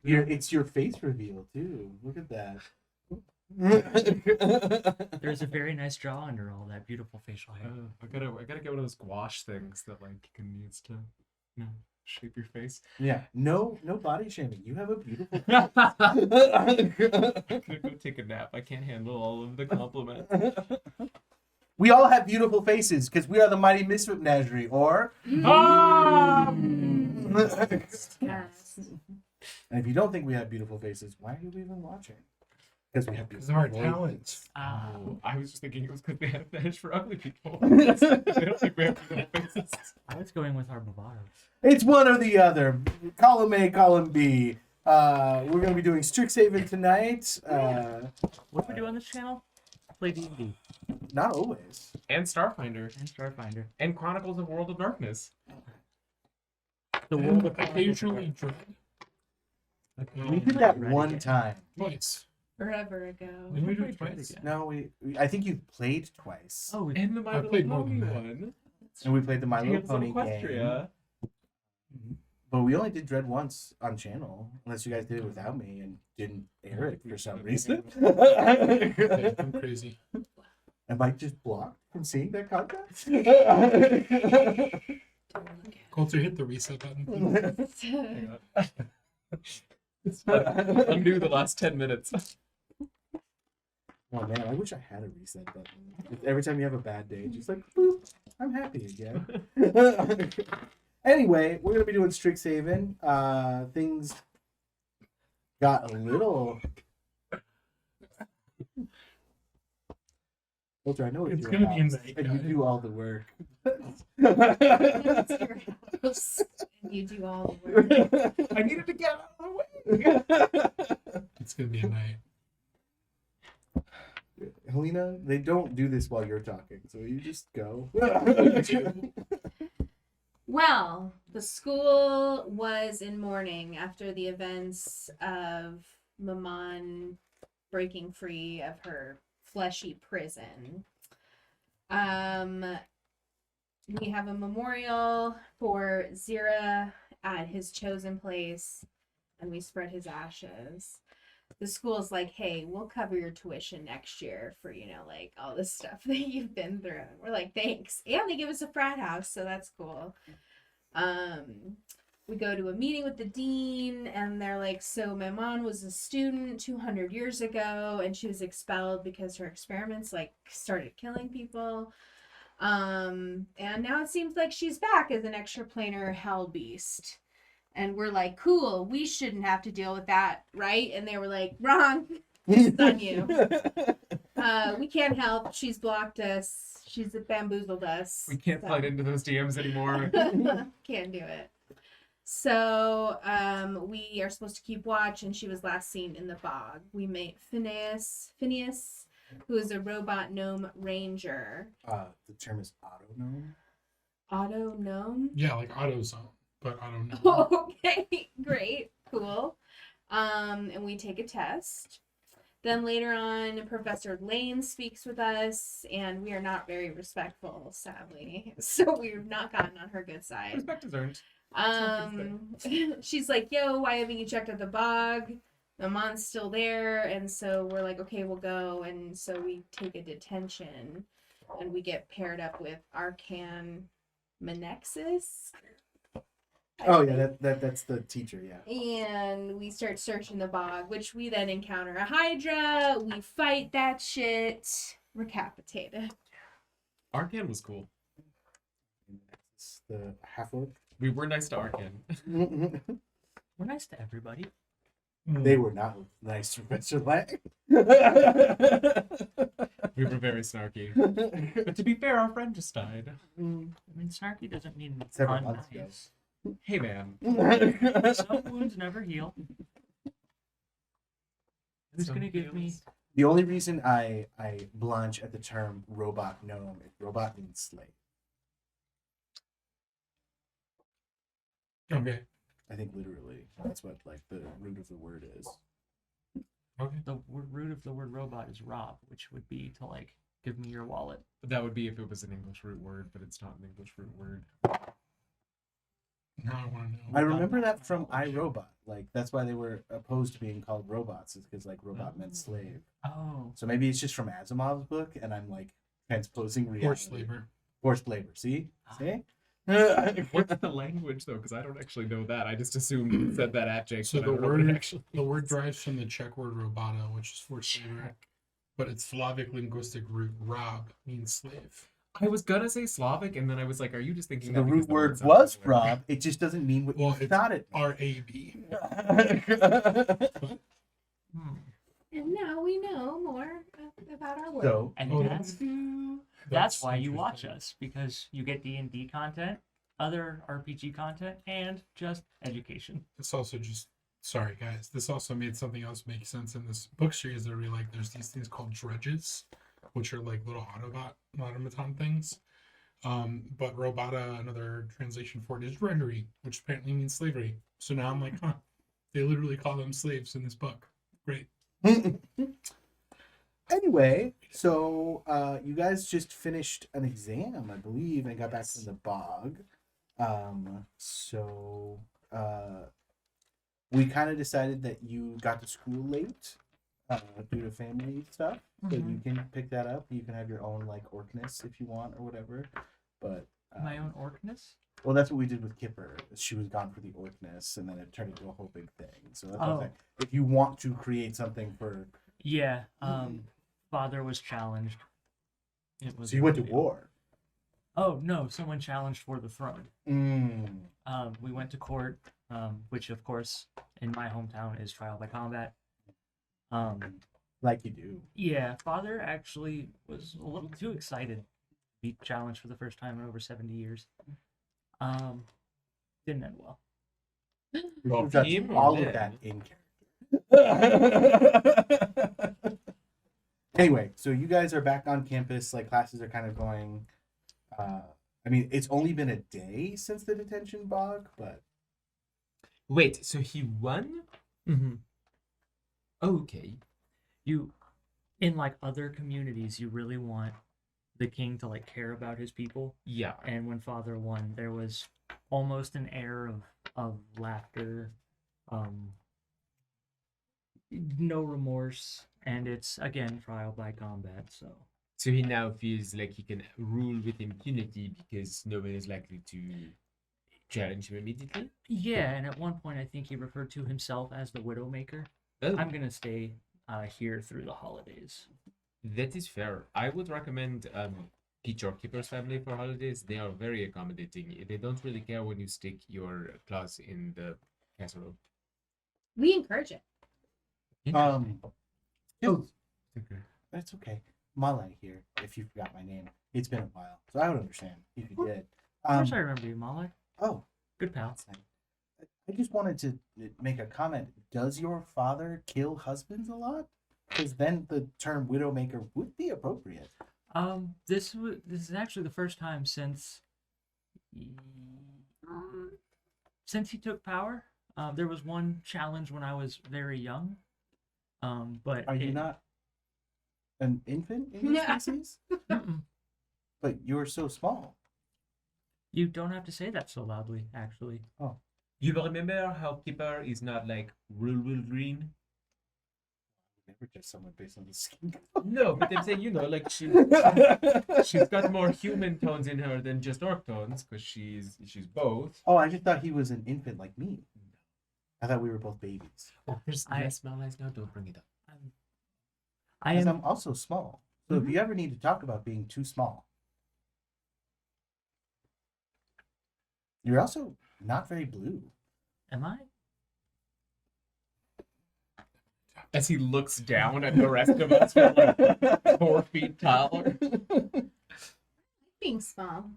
It's your face reveal too. Look at that. There's a very nice jaw under all that beautiful facial hair. I gotta get one of those gouache things that like you can use to, shape your face. Yeah. No body shaming. You have a beautiful I'm gonna go take a nap. I can't handle all of the compliments. We all have beautiful faces because we are the Mighty Misfit Menagerie, or... Yes. And if you don't think we have beautiful faces, why are you even watching? Because we have Because beautiful of our talents. Oh, I was just thinking it was because they had a fetish for ugly people. They don't think we have beautiful faces. I was going with our bravado. It's one or the other. Column A, column B. We're going to be doing Strixhaven tonight. What do we do on this channel? Play D&D Not always. And Starfinder. and Starfinder. And Chronicles of World of Darkness. The world of Occasionally dread. We did that Ready one again. time. Twice. Forever ago. Didn't we do Play it twice? again. No, I think you played twice. Oh, And the My Little played more Pony than that. one. And we played the My Little Tales of Pony game. Equestria. But we only did Dread once on channel, unless you guys did it without me and didn't air it for some reason. Okay, I'm crazy. Am I just blocked from seeing that content? Coulter, hit the reset button. Hang on. Undo the last 10 minutes. Oh man, I wish I had a reset button. Every time you have a bad day, just like, boop, I'm happy again. Anyway, we're gonna be doing Strixhaven. Things got a little. Walter, I know It's you're gonna be a house, night, and you guys. do all the work. It's your house, and you do all the work. I needed to get out of the way. It's gonna be a night. Helena, they don't do this while you're talking, so you just go. Well, the school was in mourning after the events of Maman breaking free of her fleshy prison. We have a memorial for Zira at his chosen place, and we spread his ashes. The school's like, hey, we'll cover your tuition next year for, like all this stuff that you've been through. We're like, thanks. And they give us a frat house, so that's cool. We go to a meeting with the dean, and they're like, so Maman was a student 200 years ago, and she was expelled because her experiments started killing people. And now it seems like she's back as an extraplanar hell beast. And we're like, cool, we shouldn't have to deal with that, right? And they were like, wrong. It's on you. We can't help. She's blocked us. She's bamboozled us. We can't slide into those DMs anymore. Can't do it. So we are supposed to keep watch, and she was last seen in the bog. We meet Phineas, who is a robot gnome ranger. The term is auto gnome. Auto gnome? Yeah, like AutoZone, but I don't know. Okay, great, cool. And we take a test. Then later on, Professor Lane speaks with us, and we are not very respectful, sadly. So we've not gotten on her good side. Respect is earned. She's like, yo, why haven't you checked out the bog? Maman's still there, and so we're like, okay, we'll go. And so we take a detention, and we get paired up with Arcan Menexus. Oh yeah, that's the teacher. Yeah. And we start searching the bog, which we then encounter a Hydra. We fight that shit. Recapitated. Arcan was cool. It's the half orc. We were nice to Arcan. We're nice to everybody. They were not nice to Professor Lang. We were very snarky. But to be fair, our friend just died. I mean, snarky doesn't mean Several months ago. unnice. Hey, man. Some wounds never heal. Who's Some gonna give me? feels- The only reason I blanch at the term robot gnome is robot means slave. Okay. I think literally that's what like the root of the word is. Okay. The root of the word robot is rob, which would be to give me your wallet. That would be if it was an English root word, but it's not an English root word. Now I want to know. I remember that from iRobot. Like that's why they were opposed to being called robots, is because like robot meant slave. Oh. So maybe it's just from Asimov's book, and I'm like transposing reality. Forced labor. Forced labor. See? See? What's the language though? Because I don't actually know that. I just assumed you said that adjective. So but I the don't know what it word actually the word means. derives from the Czech word robota, which is forced labor, but its Slavic linguistic root rob means slave. I was gonna say Slavic, and then I was like, "Are you just thinking So that the because root the word sounds was similar? rob. It just doesn't mean what Well, you it's thought it meant. R-A-B. Hmm. And now we know more about our world. So And Oh, that's why you watch interesting. us, because you get D&D content, other RPG content, and just education. This also just sorry guys. This also made something else make sense in this book series that I really like. There's these things called drudges, which are like little automaton things. But robota, another translation for it is drudgery, which apparently means slavery. So now I'm like, huh, they literally call them slaves in this book. Great. anyway, so you guys just finished an exam, I believe, and got back from the bog. So we kind of decided that you got to school late due to family stuff. So you can pick that up. You can have your own like orcness if you want or whatever. But My own orcness? well, that's what we did with Kipper. She was gone for the orcness, and then it turned into a whole big thing. So that's what I'm Oh. saying. If you want to create something for, Yeah. Father was challenged. It was so you a went to deal. war. Oh, no, someone challenged for the throne. Mm. We went to court, which of course in my hometown is trial by combat. Like you do. Yeah, father actually was a little too excited to be challenged for the first time in over 70 years. Didn't end well. Well, We've got him or all of them? that in character. Anyway, so you guys are back on campus. Like classes are kind of going. I mean, it's only been a day since the detention bog, but Wait, so he won? Mm-hmm. Okay. You, in like other communities, you really want the king to like care about his people. Yeah. And when father won, there was almost an air of laughter, no remorse, and it's again trial by combat. So he now feels like he can rule with impunity because no one is likely to challenge him immediately. Yeah, and at one point I think he referred to himself as the Widowmaker. Oh, I'm gonna stay here through the holidays. that is fair. I would recommend Peach or Kipper's family for holidays. They are very accommodating. They don't really care when you stick your claws in the casserole. We encourage it. oh, Okay. that's okay. Mala here, if you forgot my name. It's been a while, so I would understand if you did. Of course I remember you, Malak. Oh, Good pal. that's nice. I just wanted to make a comment. Does your father kill husbands a lot? Because then the term widowmaker would be appropriate. This is actually the first time since he took power. There was one challenge when I was very young. But Are you not an infant in this Yeah. species? Mm-mm. But you're so small. You don't have to say that so loudly, actually. You remember how Kipper is not like real green? Never judge someone based on the skin. No, but I'm saying, like she's got more human tones in her than just orc tones because she's both. Oh, I just thought he was an infant like me. I thought we were both babies. Oh, there's I- smell eyes now. Don't bring it up. I Because am. I'm also small. So if you ever need to talk about being too small, you're also not very blue. Am I? As he looks down at the rest of us, we're like 4 feet taller. Being small.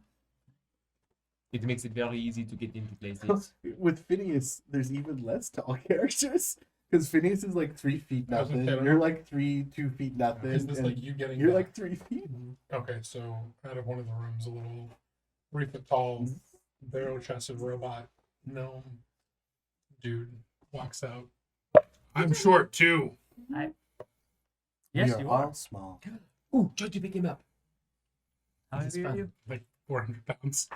It makes it very easy to get into places. With Phineas, there's even less tall characters. Because Phineas is like 3 feet I was nothing. gonna say, You're like 2 feet nothing. Is this and like you getting you're back? like 3 feet. Okay, so out of one of the rooms, a little 3 foot tall, barrel chested robot gnome dude walks out. I'm short too. Yes, we you are are. all small. Ooh, try to pick him up. How This is heavy are fun. you? Like 400 pounds.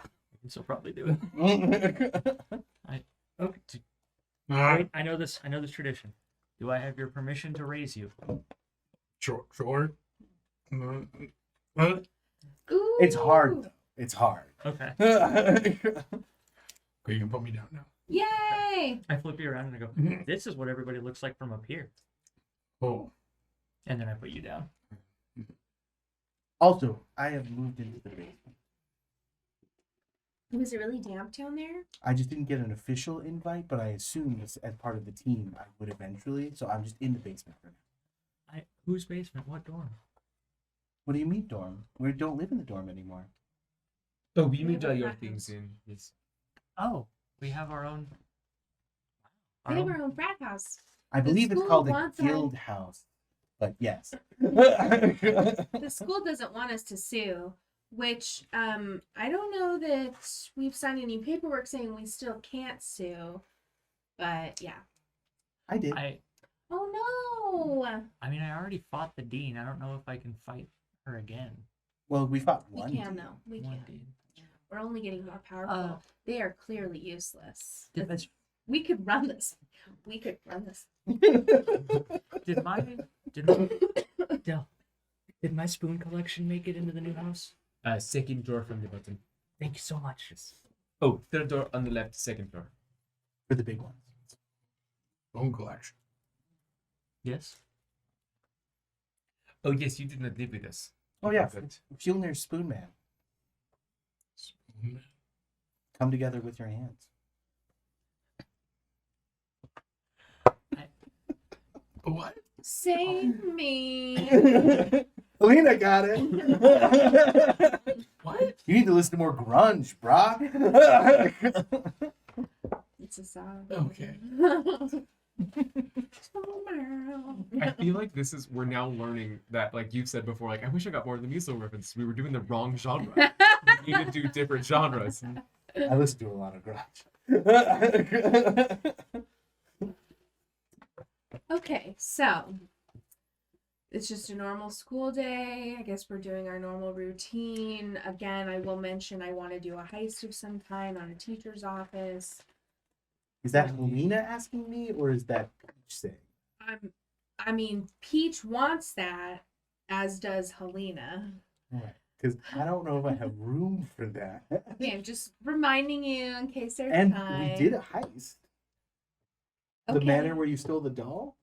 This will probably do it. That's Okay. Wait, I know this tradition. Do I have your permission to raise you? Sure. Sure. Ooh. It's hard though. It's hard. Okay. Okay, you can put me down now. Yay! I flip you around and I go, this is what everybody looks like from up here. Oh. And then I put you down. Also, I have moved into the basement. Was it really damp down there? I just didn't get an official invite, but I assumed as part of the team I would eventually. So I'm just in the basement for now. Whose basement? What dorm? What do you mean dorm? We don't live in the dorm anymore. Oh, we moved have all a your frat things house. in. Yes. Oh, we have our own. We have our own frat house. I The believe it's school called a wants guild house, but yes. The school doesn't want us to sue, which I don't know that we've signed any paperwork saying we still can't sue. But yeah. I did. Oh no! I mean, I already fought the dean. I don't know if I can fight her again. Well, we fought We one. can team. though. We One can. dean. We're only getting more powerful. They are clearly useless. Did We could run this. We could run this. did my did my spoon collection make it into the new house? Second door from the bottom. Thank you so much. Oh, third door on the left, second floor. For the big ones. Bone collection. Yes. Oh yes, you did not live with us. Oh yeah, Good. Fjolnir Spoon Man. Spoon. Come together with your hands. What? Save me. Alina got it. What? You need to listen to more grunge, brah. It's a song. Okay. I feel like we're now learning that, like you've said before, like I wish I got more of the musical reference. We were doing the wrong genre. We need to do different genres. I listen to a lot of grunge. Okay, so it's just a normal school day. I guess we're doing our normal routine. Again, I will mention I want to do a heist of some kind on a teacher's office. Is that Helena asking me, or is that Peach saying? I mean, Peach wants that, as does Helena. Right. Because I don't know if I have room for that. Okay, I'm just reminding you in case there's And time. we did a heist. The Okay. manner where you stole the doll?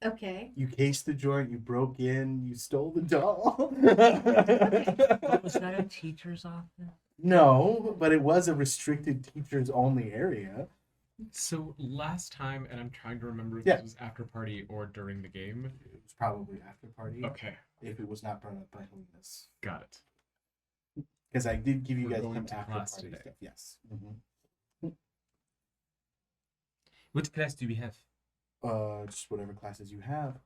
Okay. You cased the joint, you broke in, you stole the doll. Oh, was that a teacher's office? No, but it was a restricted teachers only area. So last time, and I'm trying to remember if Yeah. this was after party or during the game. It was probably after party. Okay, If it was not brought up by Helena's. got it. Because I did give you We're guys going some to after class party today. stuff. Yes. What class do we have? Just whatever classes you have.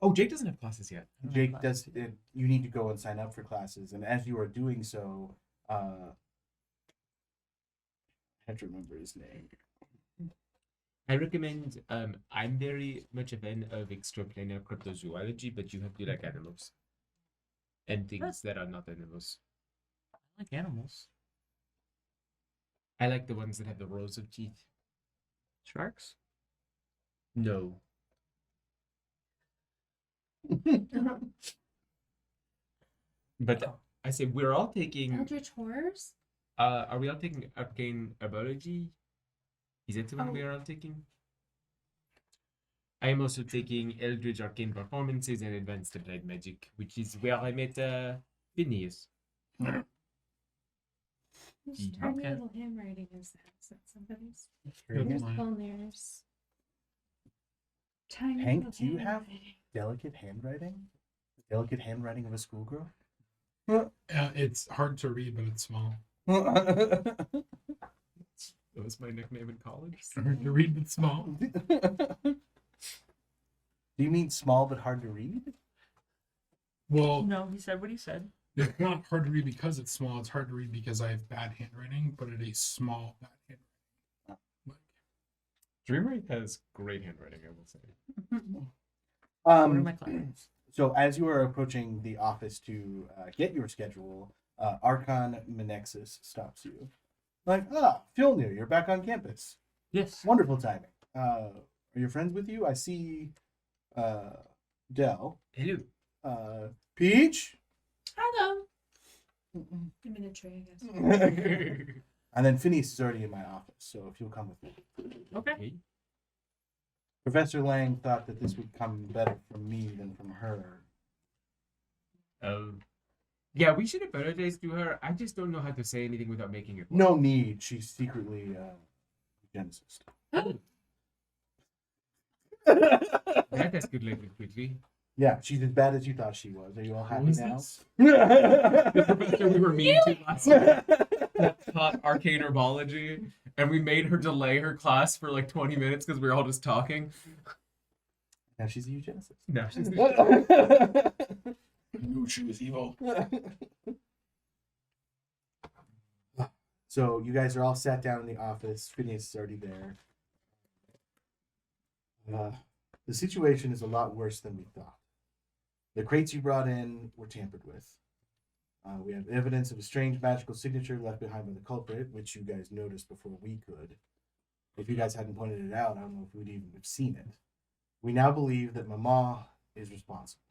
Oh, Jake doesn't have classes yet. Jake does. You need to go and sign up for classes, and as you are doing so, I have to remember his name. I recommend. I'm very much a fan of extraplanar cryptozoology, but you have to like animals and things that are not animals. I like animals. I like the ones that have the rows of teeth. Sharks? No. But I say we're all taking. Eldritch Horrors? Are we all taking arcane biology? Is that the one Oh. we are all taking? I am also taking Eldritch Arcane Performances and Advanced Applied Magic, which is where I met Phineas. Whose tiny Okay. little handwriting is that? Is that somebody's? Very That's good. mine. There's tiny Hank, little do you have handwriting. delicate handwriting? The delicate handwriting of a schoolgirl? It's hard to read, but it's small. That was my nickname in college. Hard to read, but small. Do you mean small but hard to read? Well, No, he said what he said. it's not hard to read because it's small. It's hard to read because I have bad handwriting, but it is small bad handwriting. Like, Dreamer has great handwriting, I will say. What are my classes? So as you are approaching the office to get your schedule, Archon Menexus stops you. Like, Fjolnir, you're back on campus. Yes. Wonderful timing. Are your friends with you? I see Dell. Hello. Peach? Hello. Miniature, I guess. And then Phineas is already in my office, so if you'll come with me. Okay. Professor Lang thought that this would come better from me than from her. Yeah, we should apologize to her. I just don't know how to say anything without making it work. No need. She's secretly a eugenicist. That escalated quickly. Yeah, she's as bad as you thought she was. Are you all happy was now? this? The professor we were mean to last year that taught arcane herbology, and we made her delay her class for like 20 minutes because we were all just talking. Now she's a eugenicist. No, she's I knew she was evil. So you guys are all sat down in the office. Phineas is already there. The situation is a lot worse than we thought. The crates you brought in were tampered with. We have evidence of a strange magical signature left behind by the culprit, which you guys noticed before we could. If you guys hadn't pointed it out, I don't know if we'd even have seen it. We now believe that Mama is responsible.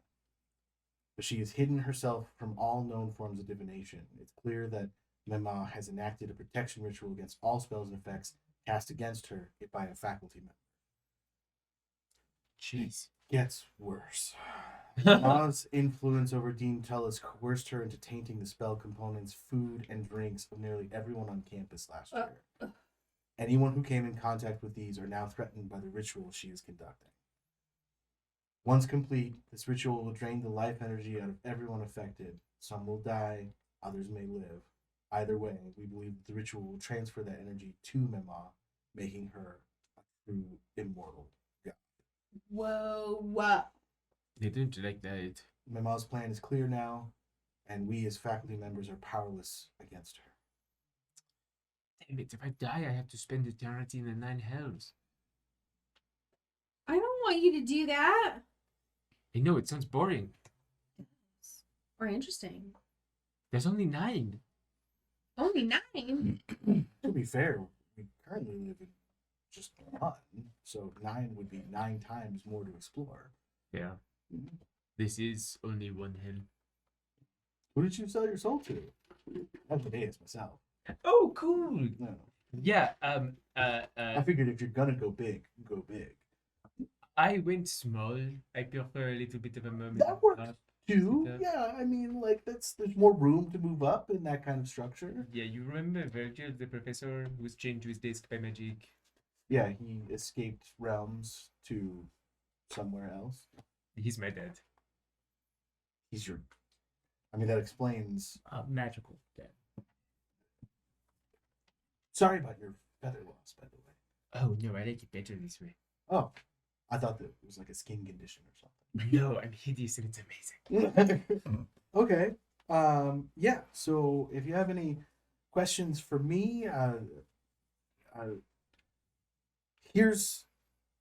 But she has hidden herself from all known forms of divination. It's clear that Mama has enacted a protection ritual against all spells and effects cast against her by a faculty member. Jeez. Gets worse. Mama's influence over Dean Tullis coerced her into tainting the spell components, food, and drinks of nearly everyone on campus last year. Anyone who came in contact with these are now threatened by the ritual she is conducting. Once complete, this ritual will drain the life energy out of everyone affected. Some will die, others may live. Either way, we believe that the ritual will transfer that energy to Mema, making her a true immortal god. Whoa. They don't like that. Mema's plan is clear now, and we as faculty members are powerless against her. Damn it, if I die, I have to spend eternity in the 9 hells. I don't want you to do that. I know, it sounds boring. Or interesting. There's only 9. Only 9? To be fair, we currently live in just one, so 9 would be 9 times more to explore. Yeah. This is only 1 hell. Who did you sell your soul to? I have the days myself. Oh, cool. No. Yeah, I figured if you're gonna go big, go big. I went small. I prefer a little bit of a moment. That works up. too. Sit up. Yeah, I mean, like there's more room to move up in that kind of structure. Yeah, you remember Virgil, the professor who was chained to his desk by magic? Yeah, he escaped realms to somewhere else. He's my dad. He's your. I mean, that explains. Magical dead. Sorry about your feather loss, by the way. Oh no, I like it better this way. Oh, I thought that it was like a skin condition or something. No, I'm hideous and it's amazing. Okay. Yeah. So if you have any questions for me, here's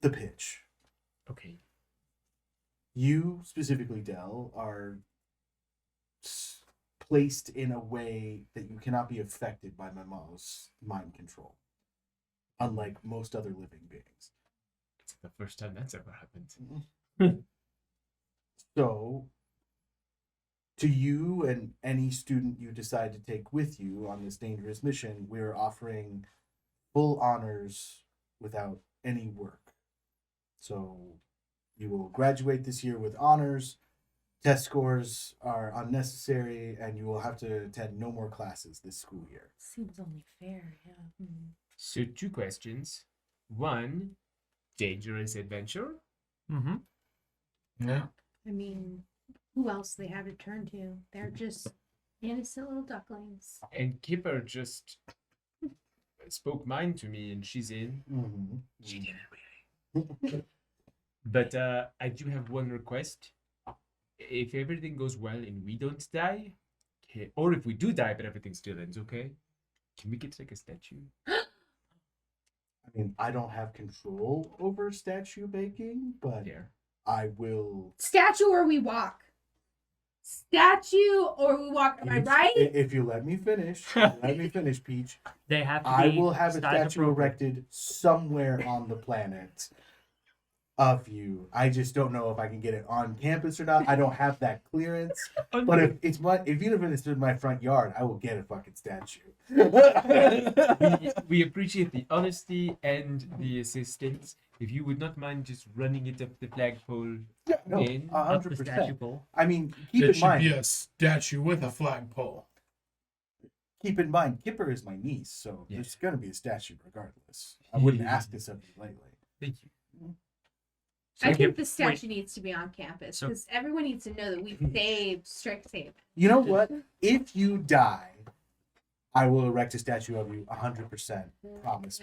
the pitch. Okay. You specifically, Dell, are placed in a way that you cannot be affected by Memo's mind control, unlike most other living beings. It's the first time that's ever happened. So, to you and any student you decide to take with you on this dangerous mission, we're offering full honors without any work. So, you will graduate this year with honors. Test scores are unnecessary, and you will have to attend no more classes this school year. Seems only fair, yeah. So 2 questions. 1, dangerous adventure. Mm-hmm. Yeah. I mean, who else they have to turn to? They're just innocent little ducklings. And Kipper just spoke mine to me and she's in. Mm-hmm. She didn't really. But I do have one request. If everything goes well and we don't die, or if we do die but everything still ends okay, can we get like a statue? I mean, I don't have control over statue making, but There. I will. Statue or we walk. statue, or we walk. Am I right? If you let me finish, Peach, They have to I be will have a size statue appropriate. erected somewhere on the planet of you. I just don't know if I can get it on campus or not. I don't have that clearance. But if even if it's in my front yard, I will get a fucking statue. We appreciate the honesty and the assistance. If you would not mind just running it up the flagpole Yeah, no, again. Up the 100%. statue pole. I mean, keep There in should be mind, a statue with a flagpole. Kipper is my niece, so Yeah. there's gonna be a statue regardless. I wouldn't ask this of you lately. Thank you. I So- think the wait. statue needs to be on campus So- because everyone needs to know that we saved Strixhaven. You know what? If you die, I will erect a statue of you 100%. Promise.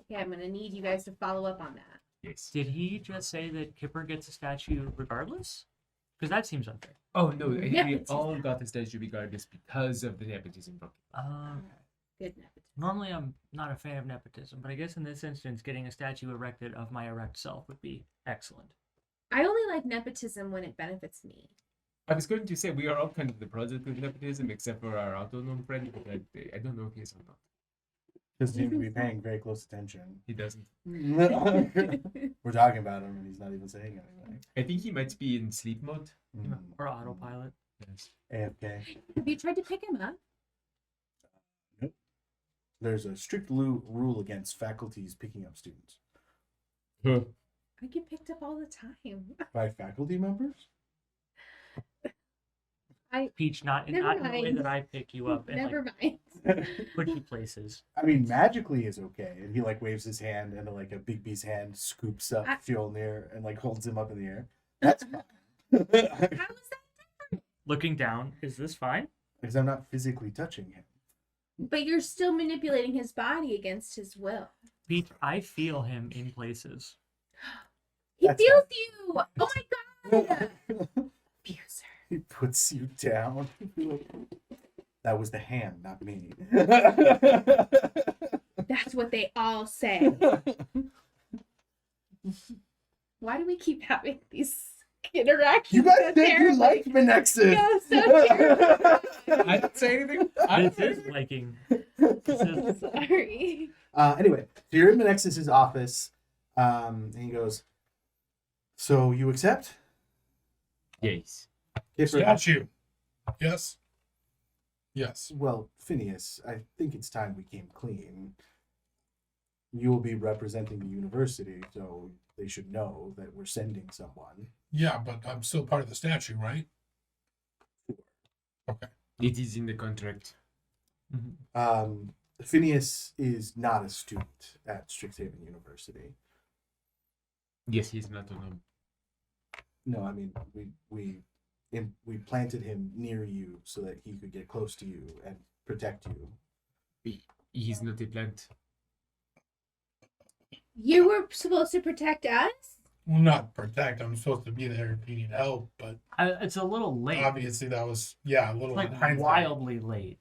Yeah, I'm gonna need you guys to follow up on that. Yes. Did he just say that Kipper gets a statue regardless? Because that seems unfair. Oh no, I think we Nepotism. all got the statue regardless because of the nepotism book. Good nepotism. Normally, I'm not a fan of nepotism, but I guess in this instance, getting a statue erected of my erect self would be excellent. I only like nepotism when it benefits me. I was going to say we are all kind of the product of nepotism except for our autonomous friend, but I don't know if he is or not. Just seem to be paying very close attention. He doesn't. We're talking about him and he's not even saying anything. I think he might be in sleep mode. Or autopilot. Yes. AFK. Have you tried to pick him up? Nope. There's a strict rule against faculties picking up students. Huh. I get picked up all the time. By faculty members? Peach, not in Never the way mind. that I pick you up and Never like mind. put you places. I mean, magically is okay. And he like waves his hand and like a big bee's hand scoops up I- Fjolnir and like holds him up in the air. That's fine. How is that? Looking down, is this fine? Because I'm not physically touching him. But you're still manipulating his body against his will. Peach, I feel him in places. He That's feels you. Oh my god. Abuser. He puts you down. That was the hand, not me. That's what they all say. Why do we keep having these interactions? You guys so think you terrible? like Menexus? No, so terrible. I didn't say anything. I This didn't say is anything. liking. This is Sorry. Anyway, so you're in Menexus's office, and he goes, "So you accept?" Yes. Kipper, Statue. Yes. Yes. well, Phineas, I think it's time we came clean. You will be representing the university, so they should know that we're sending someone. Yeah, but I'm still part of the statue, right? Okay. It is in the contract. Phineas is not a student at Strixhaven University. Yes, he's not on. No, I mean we planted him near you so that he could get close to you and protect you. He's not a plant. You were supposed to protect us? Well, not protect. I'm supposed to be there if you need help, but it's a little late. obviously that was a little Like in hindsight. wildly late.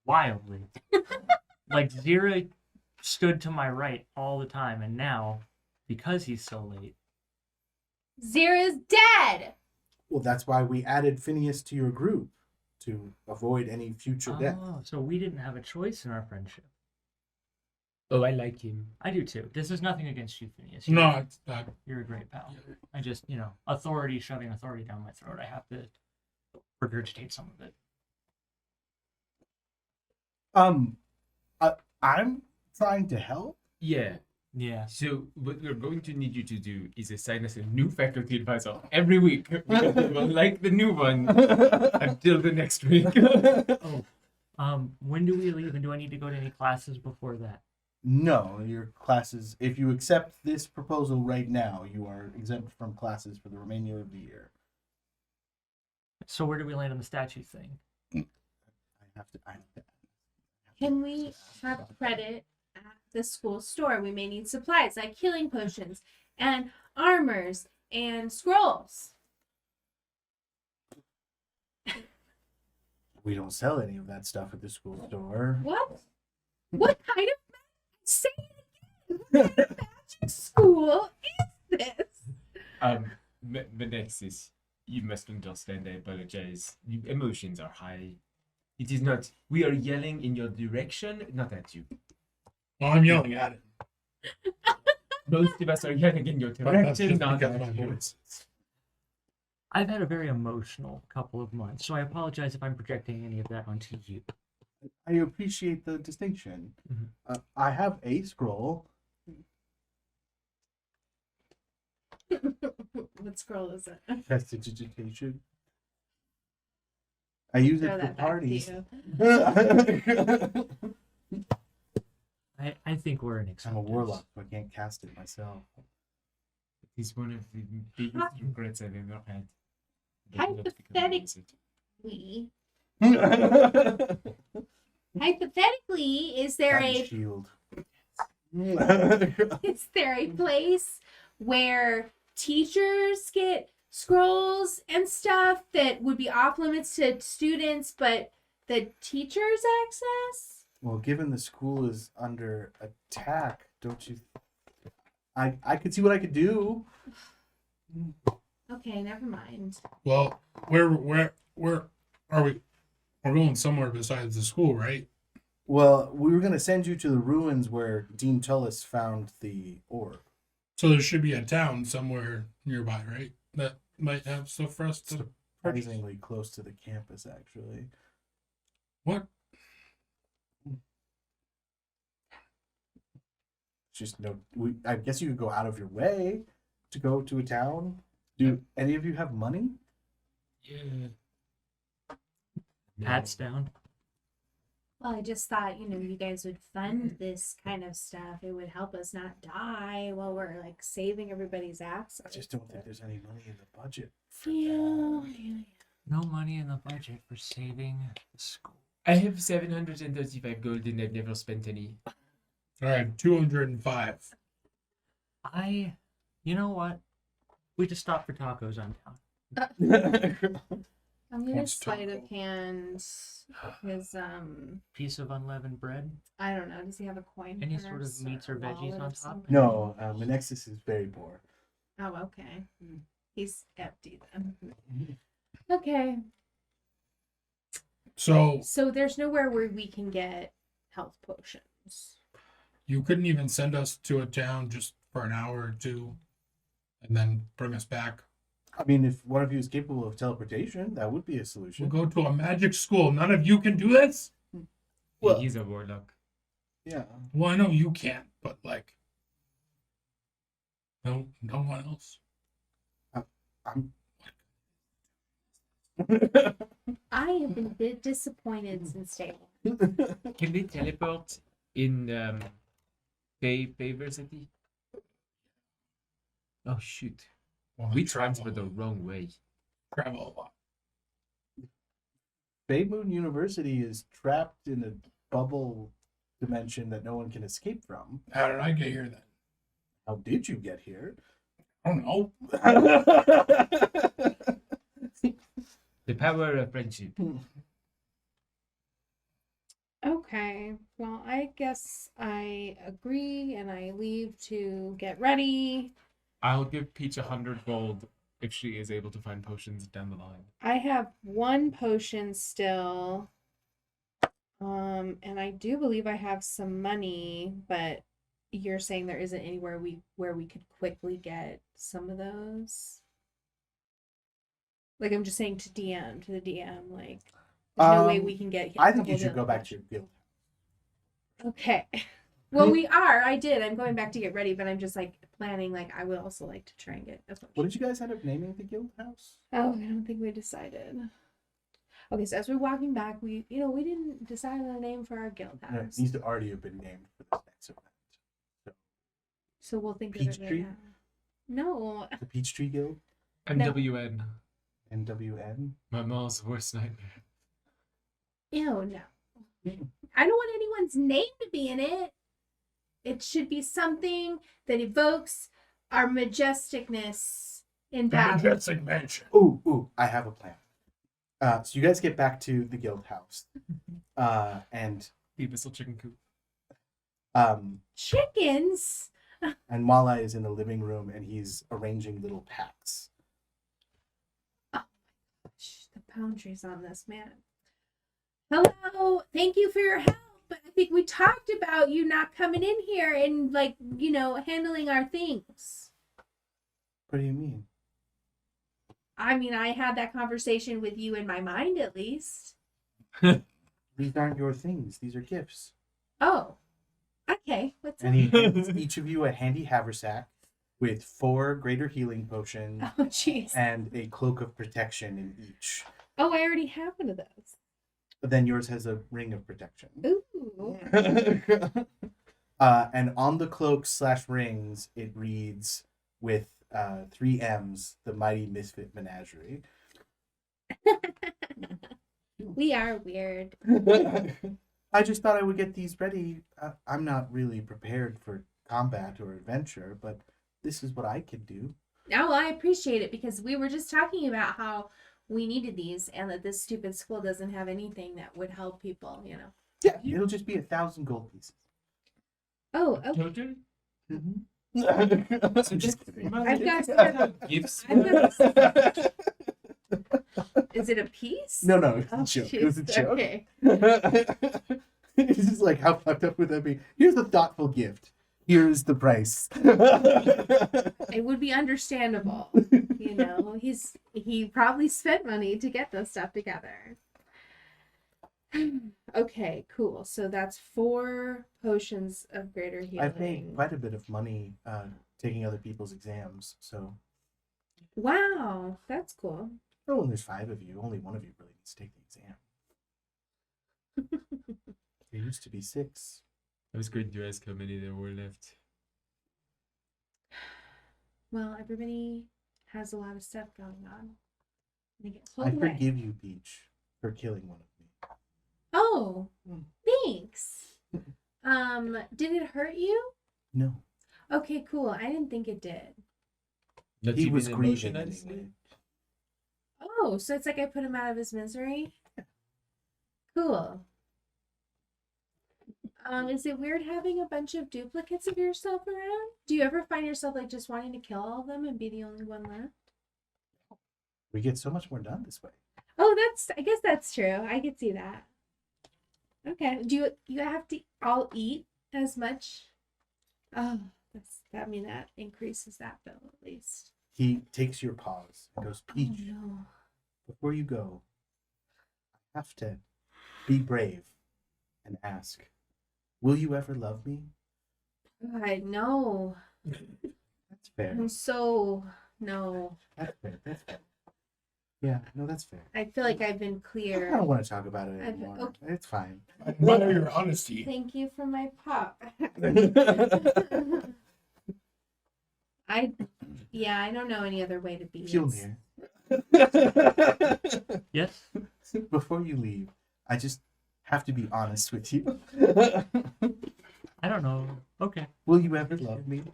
Wildly. Like Zira stood to my right all the time, and now, because he's so late, Zira's dead. Well, that's why we added Phineas to your group to avoid any future death. oh, so we didn't have a choice in our friendship. Oh, I like him. I do too. This is nothing against you, Phineas. No, it's not. You're a great pal. I just, authority shoving authority down my throat. I have to regurgitate some of it. I'm trying to help. Yeah. Yeah. So what we're going to need you to do is assign us a new faculty advisor every week. Because we will like the new one until the next week. When do we leave, and do I need to go to any classes before that? No, your classes. If you accept this proposal right now, you are exempt from classes for the remainder of the year. So where do we land on the statue thing? I have to. Can we have credit at the school store? We may need supplies like healing potions and armors and scrolls. We don't sell any of that stuff at the school store. What? What kind of say it again? What kind of magic school is this? Menexis, you must understand. I apologize. Emotions are high. It is not. We are yelling in your direction, not at you. Well, I'm yelling at it. Most of us are yelling in your But that's direction, just not because of at my you. voice. I've had a very emotional couple of months, so I apologize if I'm projecting any of that onto you. I appreciate the distinction. Mhm. I have a scroll. What scroll is it? Prestidigitation. I use Throw it for that back to parties. you. I think we're in I'm a acceptance. warlock, so I can't cast it myself. It is one of the biggest regrets I've ever had. But not because I Hypothetic- was it. Hypothetically, is there Got a shield. is there a place where teachers get scrolls and stuff that would be off limits to students, but the teachers access? Well, given the school is under attack, don't you? I could see what I could do. Okay, never mind. Well, where are we? We're going somewhere besides the school, right? Well, we were gonna send you to the ruins where Dean Tullis found the orb. So there should be a town somewhere nearby, right? That might have stuff for us to purchase. Surprisingly close to the campus, actually. What? Just no. I guess you could go out of your way to go to a town. Do any of you have money? Yeah. Pat's down. Well, I just thought, you guys would fund this kind of stuff. It would help us not die while we're like saving everybody's access. I just don't think there's any money in the budget. For Yeah, that. yeah. No money in the budget for saving the school. I have 735 gold and I've never spent any. All right, 205. You know what? We just stopped for tacos on town. I'm gonna What's sleight taco? of hand his Piece of unleavened bread. I don't know. Does he have a coin? Any sort of purse meats or veggies wallet on of top? some No, kind? Menexis is very poor. Oh, okay. He's empty then. Okay. So So there's nowhere where we can get health potions. you couldn't even send us to a town just for an hour or two, and then bring us back. I mean, if one of you is capable of teleportation, that would be a We'll solution. go to a magic school. None of you can do this. Well- He's a warlock. Yeah. Well, I know you can't, but like, no one else. I'm. I have been disappointed since day one. Can they teleport in Paversity? Oh shoot. Well, We travel transferred the wrong way. a lot. Bay Moon University is trapped in a bubble dimension that no one can escape from. How did I get here then? How did you get here? I don't know. The power of friendship. Okay. Well, I guess I agree and I leave to get ready. I'll give Peach 100 gold if she is able to find potions down the line. I have one potion still. And I do believe I have some money, but you're saying there isn't anywhere where we could quickly get some of those. Like I'm just saying to the DM, like there's no way we can get. I a think couple you should of go the- back to your guild. Okay. Well, we are. I did. I'm going back to get ready, but I'm just like planning. Like I would also like to try and get a potion. What did you guys end up naming the guild house? Oh, I don't think we decided. Okay, so as we're walking back, we didn't decide on a name for our guild No, it house. needs to already have been named for this next event. So we'll think of Peach it right Tree? now. No. The Peachtree Guild, MWN. NWN. My mom's worst nightmare. Ew, no. I don't want anyone's name to be in it. It should be something that evokes our majesticness in battle. Majestic mansion. Ooh, I have a plan. So you guys get back to the guild house, and The abyssal chicken coop. Chickens. and Mala is in the living room and he's arranging little packs boundaries on this, man. Hello, thank you for your help. But I think we talked about you not coming in here and, like, you know, handling our things. What do you mean? I mean, I had that conversation with you in my mind, at least. These aren't your things. These are gifts. Oh, okay. What's And up? he hands each of you a handy haversack with 4 greater healing potions Oh, jeez. and a cloak of protection in each. Oh, I already have one of those. But then yours has a ring of protection. Ooh. And on the cloaks/rings, it reads with 3 M's, the Mighty Misfit Menagerie. We are weird. I just thought I would get these ready. I'm not really prepared for combat or adventure, but this is what I could do. Oh, I appreciate it because we were just talking about how we needed these and that this stupid school doesn't have anything that would help people, you know. Yeah, it'll just be 1,000 gold pieces. Oh, okay. Total? Mm-hmm. So just I've got gifts. Is it a piece? No, it's Oh, a joke. It was a jeez. joke. Okay. It's just like, how fucked up would that be? Here's a thoughtful gift. Here's the price. It would be understandable. You know, he probably spent money to get this stuff together. Okay, cool. So that's 4 potions of greater healing. I've made quite a bit of money taking other people's exams, so. Wow, that's cool. Oh, and there's 5 of you. Only one of you really needs to take the exam. There used to be 6. I was going to ask how many there were left. Well, everybody has a lot of stuff going on. They get I pulled away. forgive you, Peach, for killing one of me. Oh, Mm. thanks. Did it hurt you? No. Okay, cool. I didn't think it did. Not He even was grieving emotionally? anyway. Oh, so it's like I put him out of his misery? Cool. Is it weird having a bunch of duplicates of yourself around? Do you ever find yourself like just wanting to kill all of them and be the only one left? We get so much more done this way. Oh, I guess that's true. I could see that. Okay. Do you have to all eat as much? Oh, that increases that bill at least. He takes your paws and goes, Peach, Oh no. before you go, I have to be brave and ask, will you ever love me? I know. That's fair. I'm so no. That's fair. That's fair. Yeah, no, that's fair. I feel like I've been I clear. don't want to talk about it I've- anymore. okay. It's fine. I admire your honesty. Thank you for my pop. I don't know any other way to be. Fjolnir, Yes. before you leave, I just have to be honest with you. I don't know. Okay. Will you ever love me?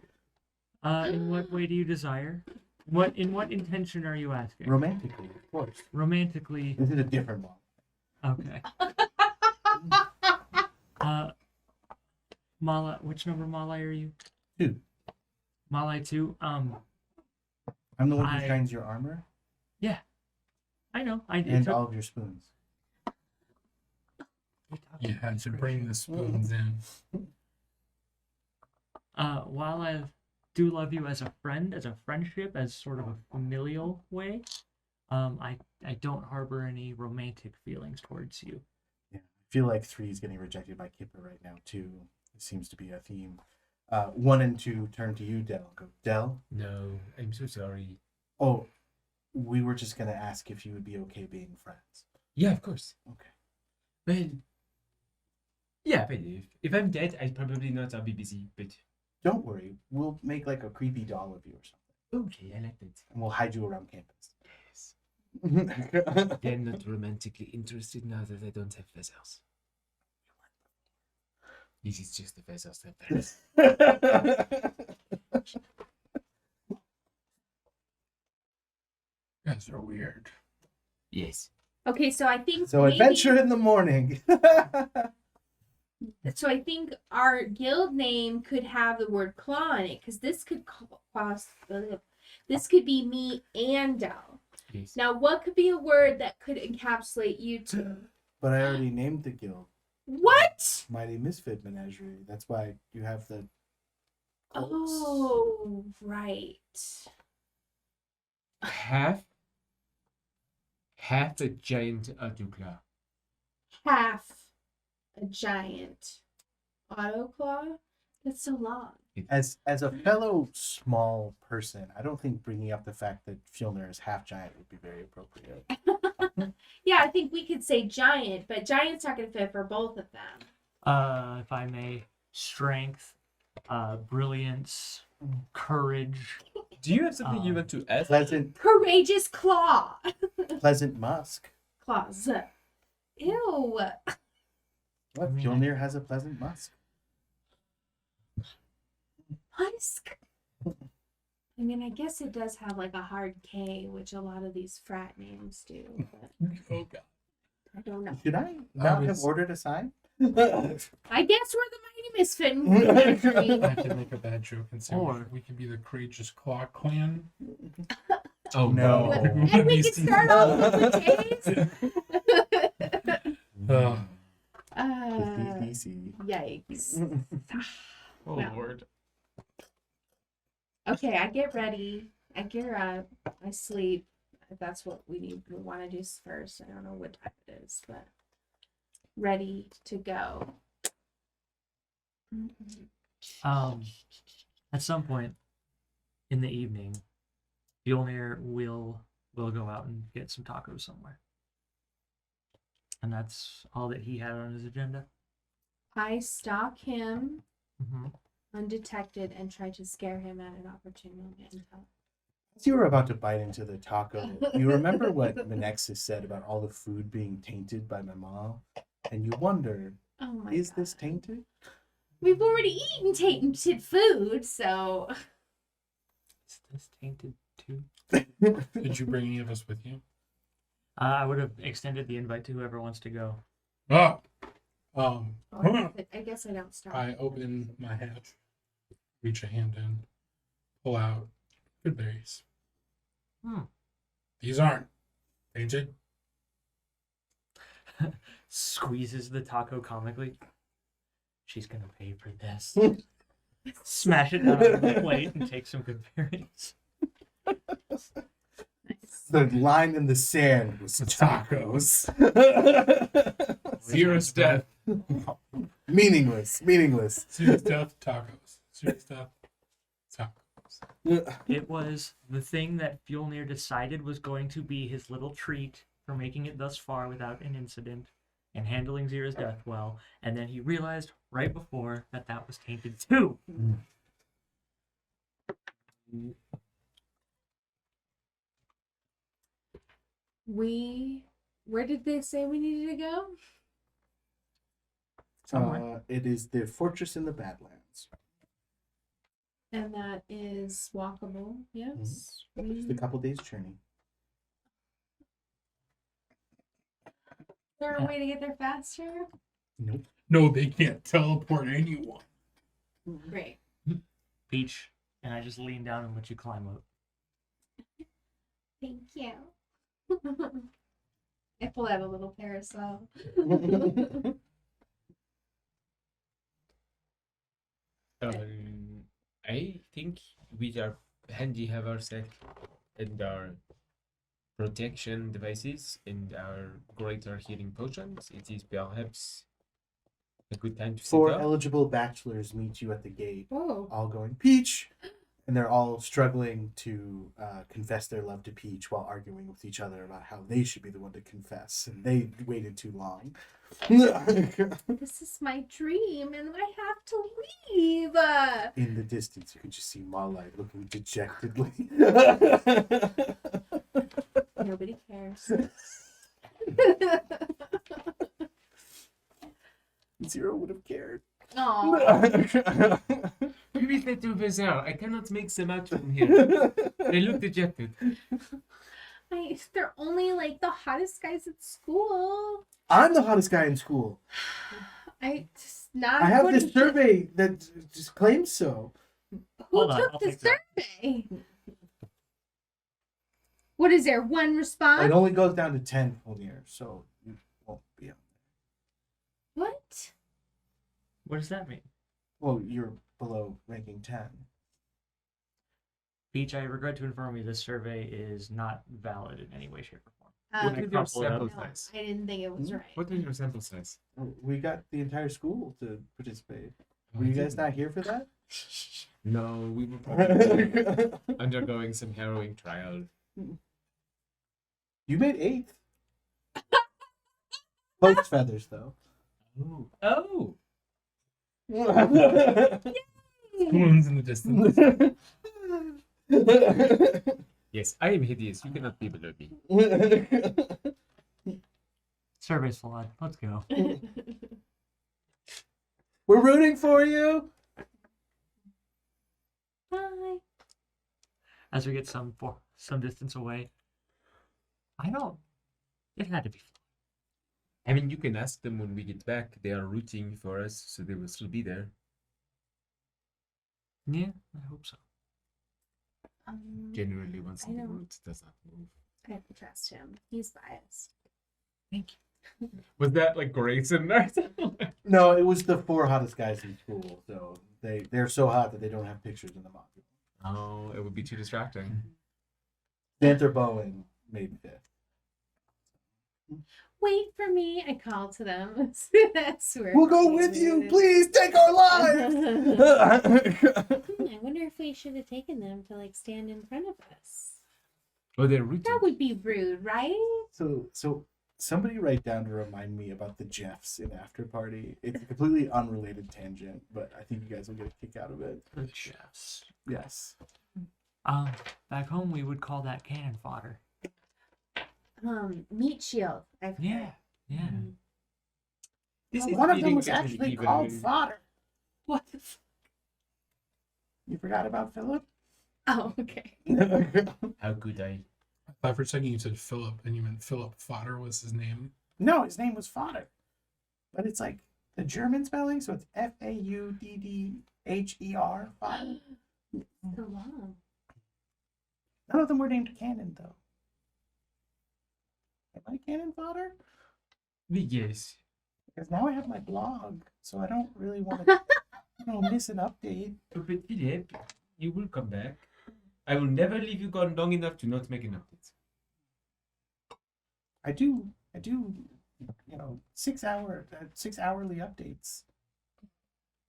In what way do you desire? In what intention are you asking? Romantically, of course. Romantically. This is a different one. Okay. Mala, which number Malai are you? 2. Malai 2. I'm the one who I- shines your armor I know. It and took- all of your spoons. You had to bring the spoons in. While I do love you as a friend, as a friendship, as sort of a familial way, I don't harbor any romantic feelings towards you. Yeah, I feel like 3 is getting rejected by Kipper right now too. It seems to be a theme. 1 and 2 turn to you, Del. Go, Del. No, I'm so sorry. Oh, we were just gonna ask if you would be okay being friends. Yeah, of course. Okay. Well, yeah, but if I'm dead, I'd probably not. I'll be busy, but Don't worry. We'll make like a creepy doll of you or something, okay, I like that. and we'll hide you around campus. Yes. I'm not romantically interested now that I don't have feathers. This is just the feathers that matters. You guys are weird. Yes. Okay, so I think So adventure in the morning. So I think our guild name could have the word claw in it because this could be me and Del. Peace. Now, what could be a word that could encapsulate you two? But I already named the guild What? Mighty Misfit Menagerie. That's why you have the cults. Oh, right. Half a giant autoclaw. Half a giant autoclaw? That's so long. As a fellow small person, I don't think bringing up the fact that Fjolnir is half giant would be very appropriate. Yeah, I think we could say giant, but giant's not going to fit for both of them. If I may, strength, brilliance, courage. Do you have something you want to ask? Courageous claw. Pleasant musk. Claws. Ew. What? Fjolnir has a pleasant musk. Husk. I mean, I guess it does have like a hard K, which a lot of these frat names do, but Oh god. I don't know. Should I not have was- ordered a sign? I guess we're the Mighty Misfit Menagerie. I could make a bad joke and say Or- we could be the Courageous Claw Clan. Oh No. And we can start off with K's. Ugh. Yikes. Oh Well. Lord. Okay, I get ready. I gear up. I sleep. That's what we want to do first. I don't know what time it is, but ready to go. At some point in the evening, Fjolnir will go out and get some tacos somewhere. And that's all that he had on his agenda. I stalk him Mm-hmm. undetected and try to scare him at an opportune moment. As you were about to bite into the taco, you remember what Menexus said about all the food being tainted by Mama? And you wonder, Oh my is god. this tainted? We've already eaten tainted food, so Is this tainted too? Did you bring any of us with you? I would have extended the invite to whoever wants to go. Oh. I guess I don't start. I open my hatch, reach a hand in, pull out good berries. These aren't tainted. Squeezes the taco comically. She's gonna pay for this. Smash it down on the plate and take some good berries. The line in the sand was tacos. Zero death. Meaningless. Serious death, tacos. Serious death, tacos. It was the thing that Fjolnir decided was going to be his little treat for making it thus far without an incident and handling Zira's death well, and then he realized right before that was tainted too. Where did they say we needed to go? It is the fortress in the Badlands. And that is walkable. Yes. Just a couple days journey. Is there a way to get there faster? Nope. No, they can't teleport anyone. Great. Peach, and I just lean down and let you climb up. Thank you. I pull out a little parasol. I think with our handy have our set and our protection devices and our greater healing potions, it is perhaps a good time to Four set up. eligible bachelors meet you at the gate, Whoa. all going, Peach! And they're all struggling to confess their love to Peach while arguing with each other about how they should be the one to confess. And they waited too long. This is my dream and I have to leave. In the distance, you could just see Malai looking dejectedly. Nobody cares. Zero would have cared. Aw. Maybe they too bizarre. I cannot make them out from here. They look dejected. They're only like the hottest guys at school. I'm the hottest guy in school. I just not. I have according this to- survey that just claims so. Who Hold on, took I'll the take that. survey? What is there? One response? It only goes down to 10 full years, so you won't be up. What? What does that mean? Well, you're below ranking 10. Peach, I regret to inform you this survey is not valid in any way, shape, or form. What Um, is your crumple it up. sample no, size? I didn't think it was right. What is your sample size? We got the entire school to participate. Oh, Were I you guys didn't. not here for that? No, we were probably undergoing some harrowing trial. You made 8th. Post feathers, though. Oh. Wounds in the distance. Yes, I am hideous. You cannot be below me. Survey's flawed. Let's go. We're rooting for you. Bye. As we get some distance away. I don't. It had to be. I mean, you can ask them when we get back. They are rooting for us, so they will still be there. Yeah, I hope so. Generally, once I in the know. root does not move. I have to trust him. He's biased. Thank you. Was that like Grayson or something? No, it was the 4 hottest guys in school. So they're so hot that they don't have pictures in the module. Oh, it would be too distracting. Xanther Bowen made 5th. Wait for me. I called to them. I swear. We'll go with you. Please take our lives. I wonder if we should have taken them to like stand in front of us. Oh, they're rooting. That would be rude, right? So somebody write down to remind me about the Jeffs in After Party. It's a completely unrelated tangent, but I think you guys will get a kick out of it. The chefs. Yes. Back home we would call that cannon fodder. Meat shield. I've Yeah, heard. yeah. This is One of them feeding was getting actually even called more- fodder. What the fuck? You forgot about Philip? Oh, okay. How could I? I thought for a second you said Philip, and you meant Philip Fodder was his name. No, his name was Fodder. But it's like the German spelling, so it's Faudder. Fodder. So long. None of them were named Cannon, though. Am I Cannon Fodder? Yes. Because now I have my blog, so I don't really want to miss an update. But Philip, you will come back. I will never leave you gone long enough to not make an update. I do, 6 hourly updates.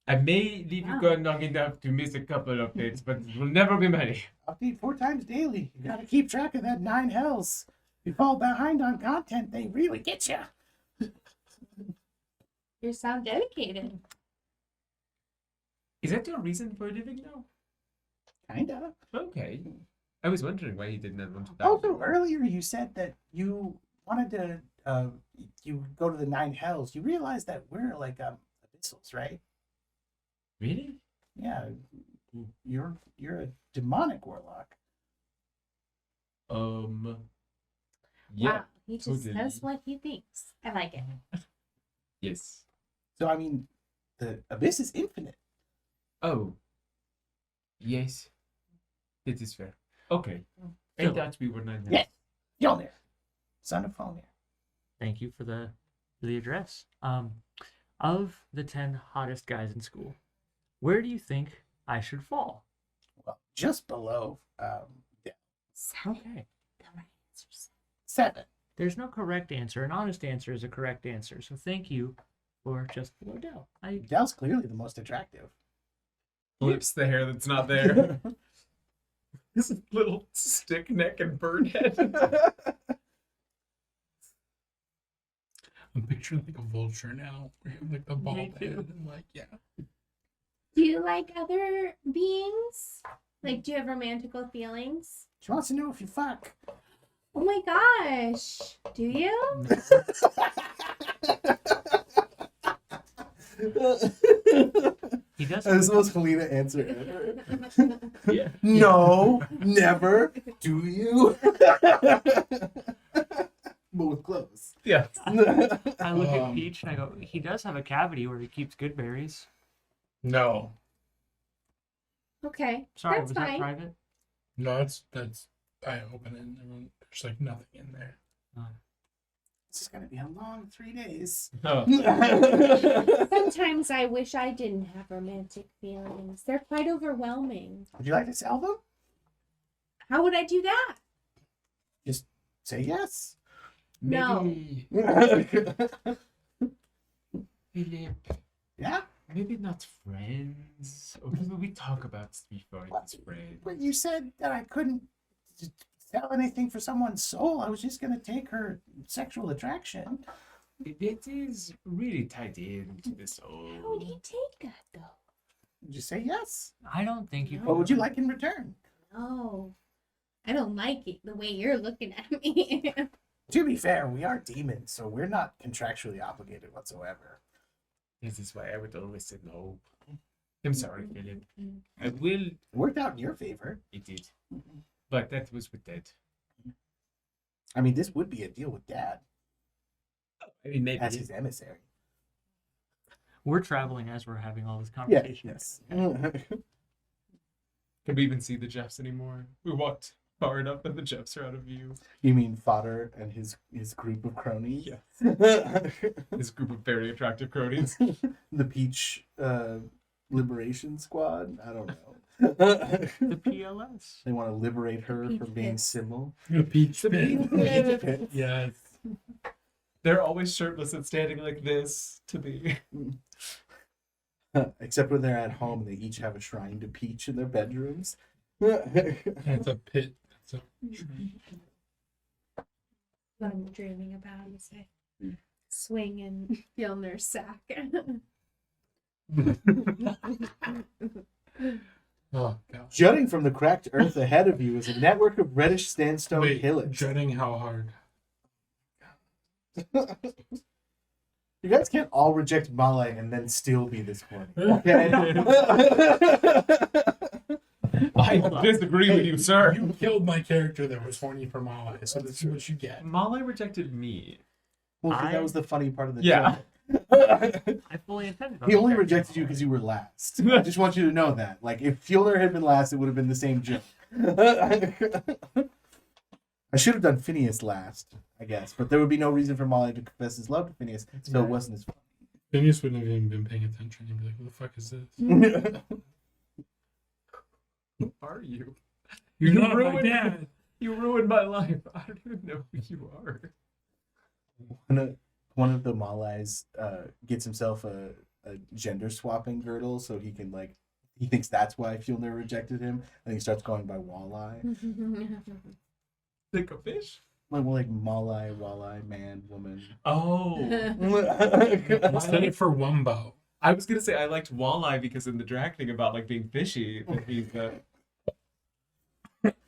I may leave you gone long enough to miss a couple updates, but it will never be many. Update 4 times daily. You gotta keep track of that 9 hells. If you fall behind on content, they really get you. You sound dedicated. Is that your reason for living now? Kinda. Okay. I was wondering why you did not want to die. Also, earlier you said that you wanted to, you go to the 9 hells. You realize that we're like abyssals, right? Really? Yeah. You're a demonic warlock. Yeah. Wow. He just totally. says what he thinks. I like it. Yes. So I mean, the abyss is infinite. Oh. Yes. It is fair. Okay. I Philip. thought we were not. Yes. Yolnir, son of Fonir. Thank you for the address. Of the 10 hottest guys in school, where do you think I should fall? Well, just below Seven. Okay. The right answers. 7. There's no correct answer. An honest answer is a correct answer. So thank you for just below Dell. Dell's clearly the most attractive. Flips the hair that's not there. This little stick neck and bird head. I'm picturing like a vulture now. Where you have like the bald head too. and like, yeah. Do you like other beings? Like, do you have romantical feelings? She wants to know if you fuck. Oh my gosh. Do you? He does. That was the most Helena answer ever. Yeah. No, never. Do you? But with clothes. Yeah. I look at Um, Peach and I go, he does have a cavity where he keeps good berries. No. Okay. Sorry, That's was that fine. private? No, that's I open it and everyone There's like nothing in there. This is gonna be a long 3 days. Oh. Sometimes I wish I didn't have romantic feelings. They're quite overwhelming. Would you like to sell them? How would I do that? Say yes. No. Maybe, Philip, Yeah. maybe not friends. Or maybe we talk about before it's friends. But you said that I couldn't sell anything for someone's soul. I was just gonna take her sexual attraction. It is really tied into the How would soul. he take that though? Just say yes. I don't think you. What would you like in return? No. I don't like it the way you're looking at me. To be fair, we are demons, so we're not contractually obligated whatsoever. This is why I would always say no. I'm sorry, Philip. I will. It worked out in your favor. It did. But that was with Dad. I mean, this would be a deal with Dad I mean, maybe. as his emissary. We're traveling as we're having all this Yeah. conversation. Yes. Can we even see the Jeffs anymore? We walked far enough and the Jeffs are out of view. You mean Fodder and his group of cronies? Yeah. This group of very attractive cronies. The Peach Liberation Squad? I don't know. The PLS. They want to liberate her Peach from being Pits. Sybil. A peach The pit. Peach Pits. Yes. They're always shirtless and standing like this to me. Except when they're at home and they each have a shrine to Peach in their bedrooms. It's a pit. It's a What I'm dreaming about is I swing and Fjellner's sack. oh gosh. Jutting from the cracked earth ahead of you is a network of reddish sandstone Wait, hillocks. jutting how hard? You guys can't all reject Male and then still be this horny. Okay? I Hold on. disagree with you, sir. You killed my character that was horny for Mala, so this is what you get. Molly rejected me. Well, 'cause that was the funny part of the Yeah. joke. I fully intended. He only rejected you because you were last. I just want you to know that. Like, if Fjellner had been last, it would have been the same joke. I should have done Phineas last, I guess, but there would be no reason for Molly to confess his love to Phineas, so it wasn't as fun. Phineas wouldn't have even been paying attention. He'd be like, "Who the fuck is this? Who are you? You're You not my ruined- dad." You ruined my life. I don't even know who you are. One of the Malais gets himself a gender swapping girdle, so he can he thinks that's why Fjellner rejected him, and he starts going by Walleye. Like a fish? Like Malai, Walleye, man, woman. Oh. Instead it for Wumbo. I was gonna say I liked walleye because in the drag thing about like being fishy, that means that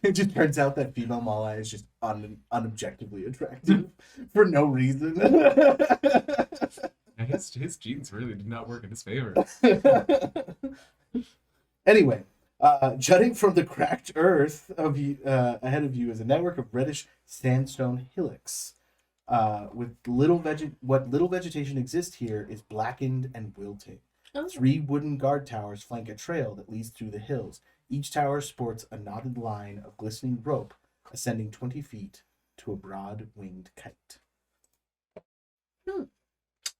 It just turns out that female Malai is just unobjectively attractive for no reason. his genes really did not work in his favor. Anyway, jutting from the cracked earth ahead of you is a network of reddish sandstone hillocks. With what little vegetation exists here is blackened and wilting. Oh. 3 wooden guard towers flank a trail that leads through the hills. Each tower sports a knotted line of glistening rope ascending 20 feet to a broad winged kite.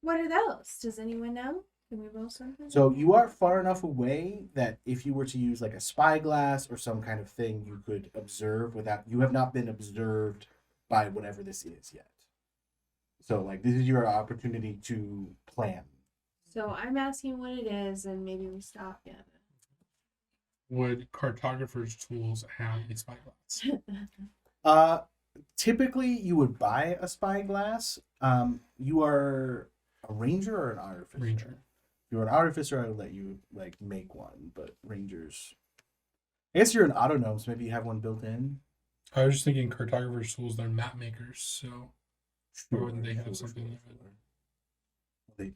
What are those? Does anyone know? Can we roll something? So you are far enough away that if you were to use like a spyglass or some kind of thing, you could observe without. You have not been observed by whatever this is yet. So like this is your opportunity to plan. So I'm asking what it is, and maybe we stop it. Would cartographer's tools have a spyglass? Typically you would buy a spyglass. You are a ranger or an artificer? Ranger. If you're an artificer, I would let you like make one, but rangers. I guess you're an autonome, so maybe you have one built in. I was just thinking cartographer's tools, they're map makers, so why wouldn't they have something like that? They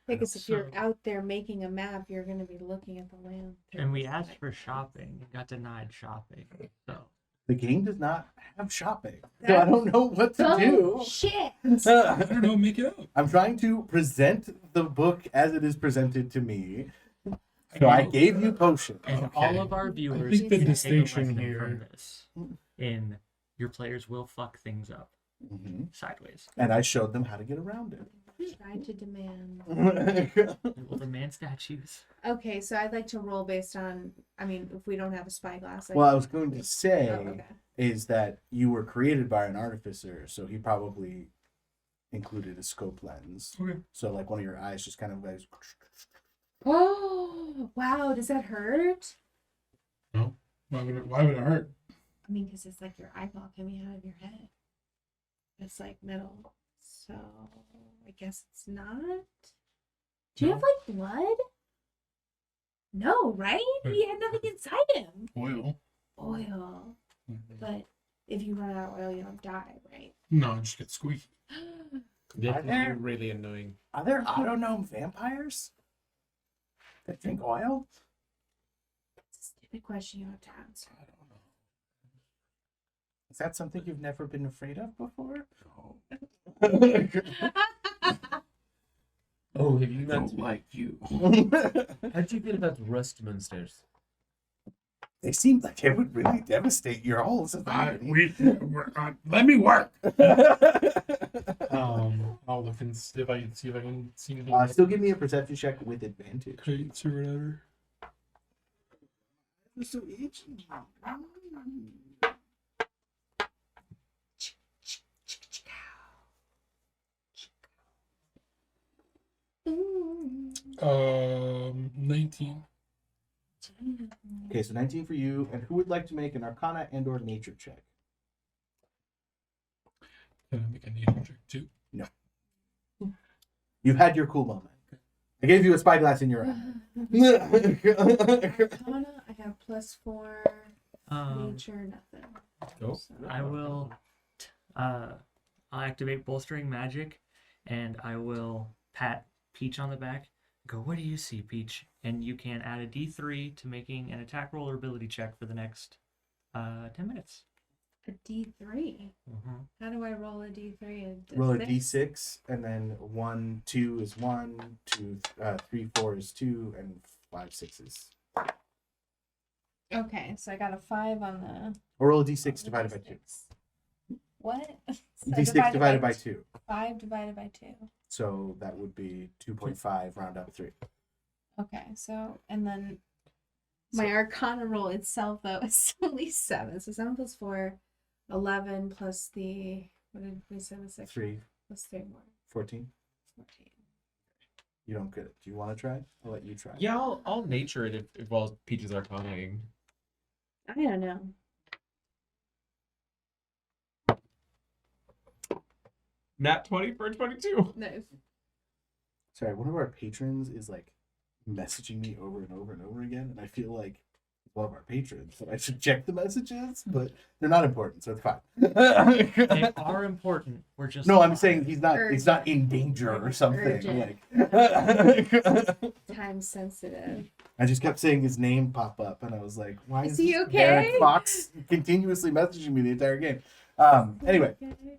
Because if you're So- out there making a map, you're going to be looking at the land. And we asked for shopping and got denied shopping. So The game does not have shopping, so I don't know what to do. Oh, shit! I don't know, make it up. I'm trying to present the book as it is presented to me. So I gave you potions. and Okay. all of our viewers think the can take a distinction lesson here- from this. In your players will fuck things up Hmm. sideways. And I showed them how to get around Try to demand. it. They will demand statues. Okay, so I'd like to roll based on. I mean, if we don't have a spyglass. Well, I was going to say okay. is that you were created by an artificer, so he probably included a scope lens. Okay. So like one of your eyes just kind of goes. Oh wow! Does that hurt? No. Why would it hurt? I mean, because it's like your eyeball coming out of your head. It's like metal, so I guess it's not. Do you have like blood? No, right? He had nothing inside him. Oil. Oil, but if you run out of oil, you don't die, right? No, it just gets squeaky. That there- is really annoying. Are there autognome vampires that drink oil? It's a stupid question you have to answer. I don't know. Is that something you've never been afraid of before? Oh, have you not? like you. How do you feel about rust monsters? They seem like it would really devastate your whole society. Let me work. I'll look and see if I can see anything. Still give me a perception check with advantage. Crates or whatever. So itchy. Ooh. 19. Okay, so 19 for you. And who would like to make an Arcana and/or Nature check? Can I make a nature check too? You've had your cool moment. I gave you a spyglass in your eye. Arcana, I have +4. Nature, nothing. Oh. So- I will I'll activate bolstering magic, and I will pat Peach on the back. Go, what do you see, Peach? And you can add a D3 to making an attack roll or ability check for the next 10 minutes. A D3. Mm-hmm. How do I roll a D3? Roll a D6, and then 1, 2 is 1, 2, 3, 4 is 2, and 5, 6 is. Okay, so I got a 5 on the. Or roll a D6 divided by 2. What? So D6 divided by 2. 5 divided by 2. So that would be 2.5, round up 3. Okay, so and then my Arcana roll itself though is only 7. So 7 plus 4, 11 plus the what did we say was 6? 3, Plus 3 more. 14. 14. You don't get it. Do you want to try? I'll let you try. Yeah, I'll nature it if while Peaches are arcanaing. I don't know. Nat 20 for 22. Nice. Sorry, one of our patrons is like messaging me over and over and over again, and I feel like one of our patrons that I should check the messages, but they're not important, so it's fine. They are important. We're just No, I'm saying he's not Urgent. in danger or something. Urgent. Like Time sensitive. I just kept seeing his name pop up, and I was like, "Why Is is he this okay? Derek Fox continuously messaging me the entire game?" Anyway,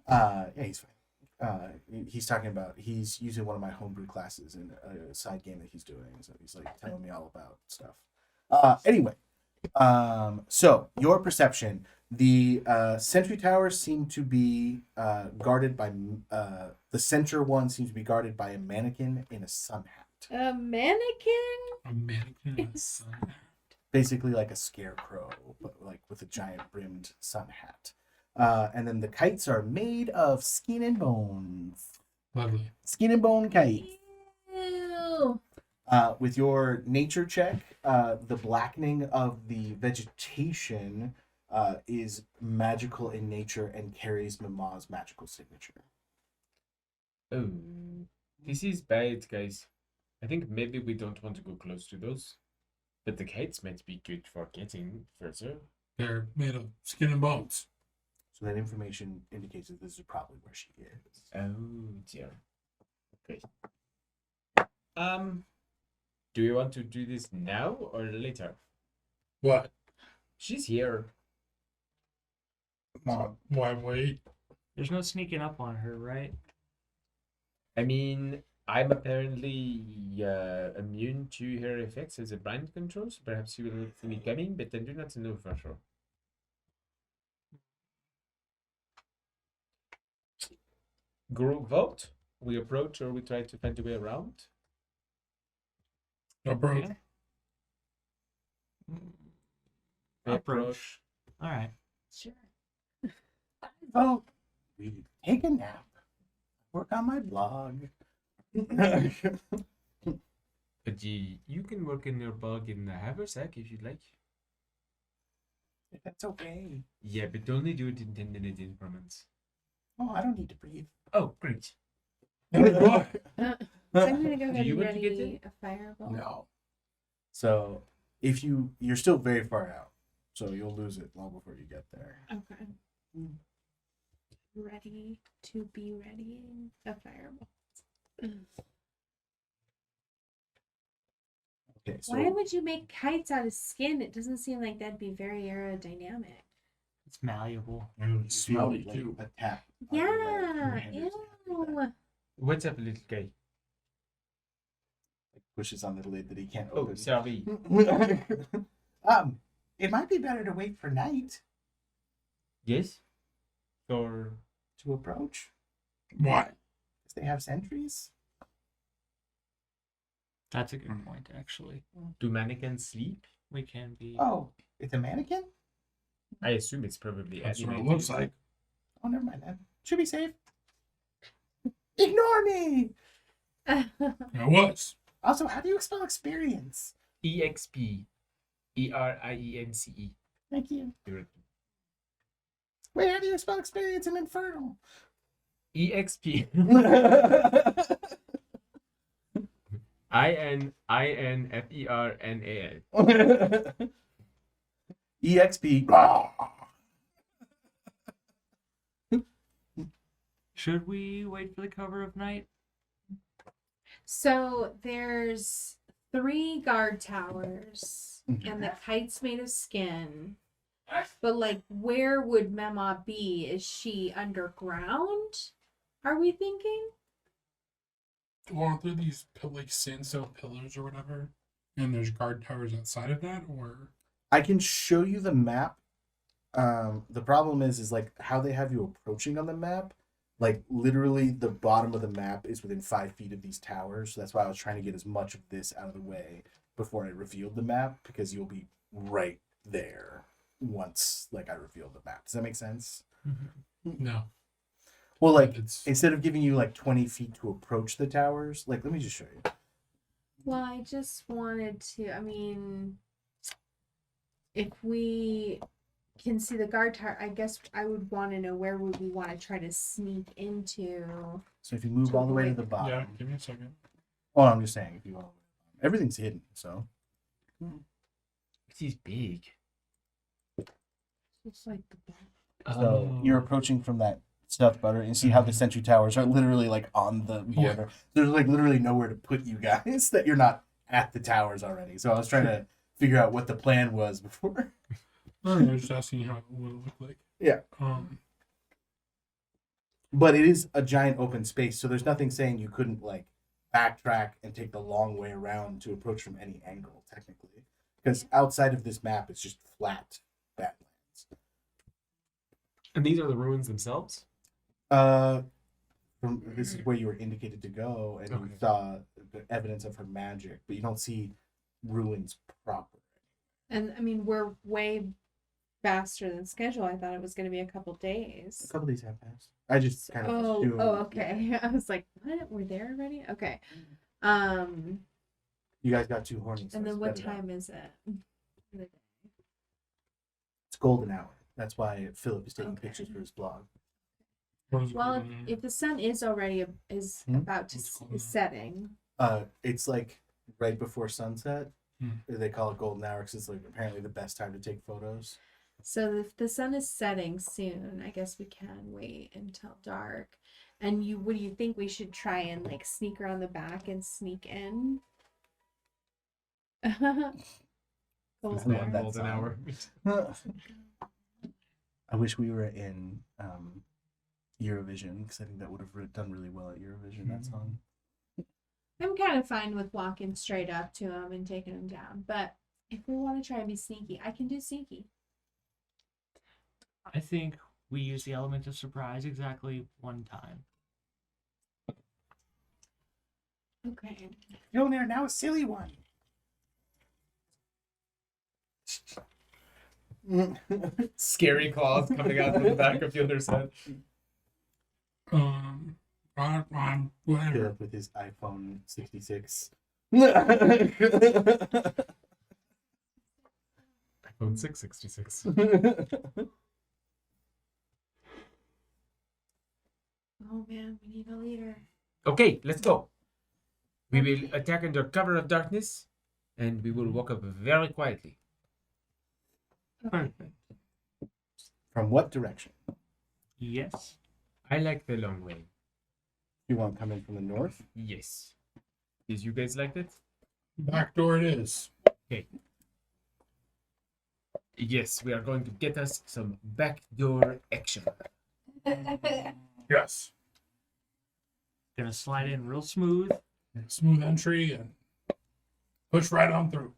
yeah, he's fine. He's talking about he's using one of my homebrew classes in a side game that he's doing, so he's like telling me all about stuff. Anyway, so your perception, the sentry towers seem to be guarded by the center one seems to be guarded by a mannequin in a sun hat. A mannequin? A mannequin in the sun. Basically like a scarecrow, but like with a giant brimmed sun hat. And then the kites are made of skin and bones. Lovely. Skin and bone kites. Ew. With your nature check, the blackening of the vegetation is magical in nature and carries Mama's magical signature. Oh, this is bad, guys. I think maybe we don't want to go close to those. But the kites might be good for getting further. They're made of skin and bones. So that information indicates that this is probably where she is. Oh dear. Okay. Do you want to do this now or later? What? She's here. Mom, why wait? There's no sneaking up on her, right? I mean, I'm apparently immune to her effects as a mind control, so perhaps she will not see me coming, but I do not know for sure. Group vote. We approach or we try to find a way around. Approach. Yeah. We Approach. All right. Sure. Oh, we take a nap. Work on my blog. But you can work in your blog in a haversack if you'd like. That's okay. Yeah, but only do it in 10-minute increments. Oh, I don't need to breathe. Oh, great. I'm gonna go ahead Do and you want to get ready in? a fireball. No. So if you're still very far out, so you'll lose it long before you get there. Okay. Mm. Ready to be readying a fireball. Okay, so Why would you make kites out of skin? It doesn't seem like that'd be very aerodynamic. It's malleable. And smelly like too. a tap. on your leg, your Yeah. hand or something like that. Ew. What's up, little guy? Like pushes on the lid that he can't Oh, open. sorry. It might be better to wait for night Yes? Or to approach. Why? Because they have sentries. That's a good point, actually. do mannequins sleep? We can be. Oh, it's a mannequin? I assume it's probably That's what it animated. looks like. Oh, never mind then. Should be safe. Ignore me! It was. Also, how do you spell experience? EXP. ERIENCE. Thank you. You're- Wait, how do you spell experience in Infernal? EXP. INFERNAL. EXP. Should we wait for the cover of night? So there's 3 guard towers, and the kite's made of skin. But like, where would Mema be? Is she underground? Are we thinking? Well, aren't there these like sandstone pillars or whatever? And there's guard towers outside of that, or I can show you the map. The problem is like how they have you approaching on the map. Like literally, the bottom of the map is within 5 feet of these towers. So that's why I was trying to get as much of this out of the way before I revealed the map, because you'll be right there once like I reveal the map. Does that make sense? no? Well, like It's instead of giving you like 20 feet to approach the towers, like let me just show you. Well, I just wanted to. I mean, if we can see the guard tower, I guess I would want to know where would we want to try to sneak into. So if you move all the way to the bottom. yeah. Give me a second. Oh, I'm just saying if you want. Everything's hidden, so. She's big. It's like the So you're approaching from that stuffed butter, and see how the sentry towers are literally like on the border. There's like literally nowhere to put you guys that you're not at the towers already. So I was trying to figure out what the plan was before. I was just asking you how it would look like. Yeah. But it is a giant open space, so there's nothing saying you couldn't like backtrack and take the long way around to approach from any angle, technically. Because outside of this map, it's just flat badlands. And these are the ruins themselves? This is where you were indicated to go, and you Okay. saw the evidence of her magic, but you don't see ruins proper. And I mean, we're way faster than schedule. I thought it was going to be a couple A days. couple days have passed. I just kind of assumed. Oh, okay. I was like, what? We're there already? Okay. You guys got too horny. So And I then what sped it up. time is it? It's golden hour. That's why Philip is taking Okay. pictures for his blog. Well, if the sun is already about to What's going on? setting. It's like right before sunset. Hmm. They call it golden hour because it's like apparently the best time to take photos. So if the sun is setting soon, I guess we can wait until dark. And what do you think, we should try and like sneak around the back and sneak in? It's Golden love not that golden song. hour. I wish we were in Eurovision, because I think that would have done really well at Eurovision. That song. I'm kind of fine with walking straight up to him and taking him down, but if we want to try and be sneaky, I can do sneaky. I think we use the element of surprise exactly one time. Okay. Mjolnir, now a silly one. Scary claws coming out from the back of Yonder's head. Whatever. Philip with his iPhone 66. iPhone 666. Oh man, we need a leader. Okay, let's go. We will attack under cover of darkness, and we will walk up very quietly. Perfect. From what direction? Yes. I like the long way. You want to come in from the north? Yes. Is you guys like that? Back door it is. Yes, we are going to get us some backdoor action. Yes. Gonna slide in real smooth. Smooth entry and push right on through.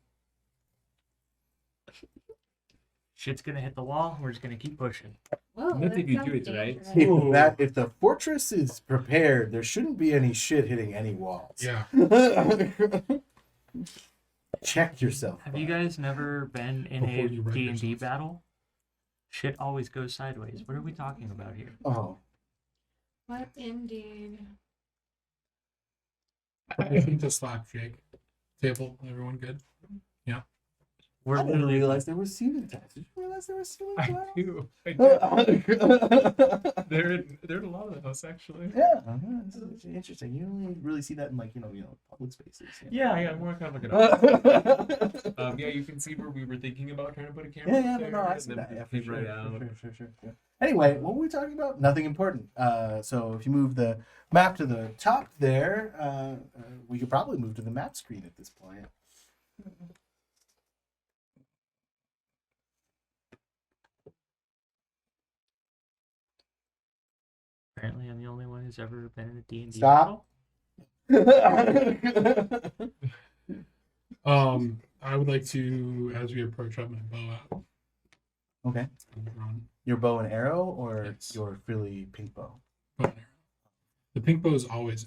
Shit's gonna hit the wall. We're just gonna keep pushing. Whoa, Not that if you sounds do it right. dangerous. If the fortress is prepared, there shouldn't be any shit hitting any walls. Yeah. Check yourself. Have you guys never been in Before a you wreck D&D yourself. battle? Shit always goes sideways. What are we talking about here? Oh, What indeed? Permission to slap shake. Table, everyone good? We're I didn't literally realize there were ceiling tiles. Did you realize there were ceiling I tiles? do. I do. Yeah, They're in a lot of the house actually. this is interesting. You only really see that in like public spaces. Yeah, more kind of like an Yeah, yeah, you can see where we were thinking about trying to put a camera. yeah, up there, no, I and see then that. it Yeah, for came sure, right for out. sure. Yeah. Anyway, what were we talking about? Nothing important. So if you move the map to the top there, we could probably move to the map screen at this point. apparently I'm the only one who's ever been in a D&D Stop. battle. I would like to, as we approach, have my bow out. Okay. And run. Your bow and arrow or Yes. your frilly pink bow? Bow and arrow. The pink bow is always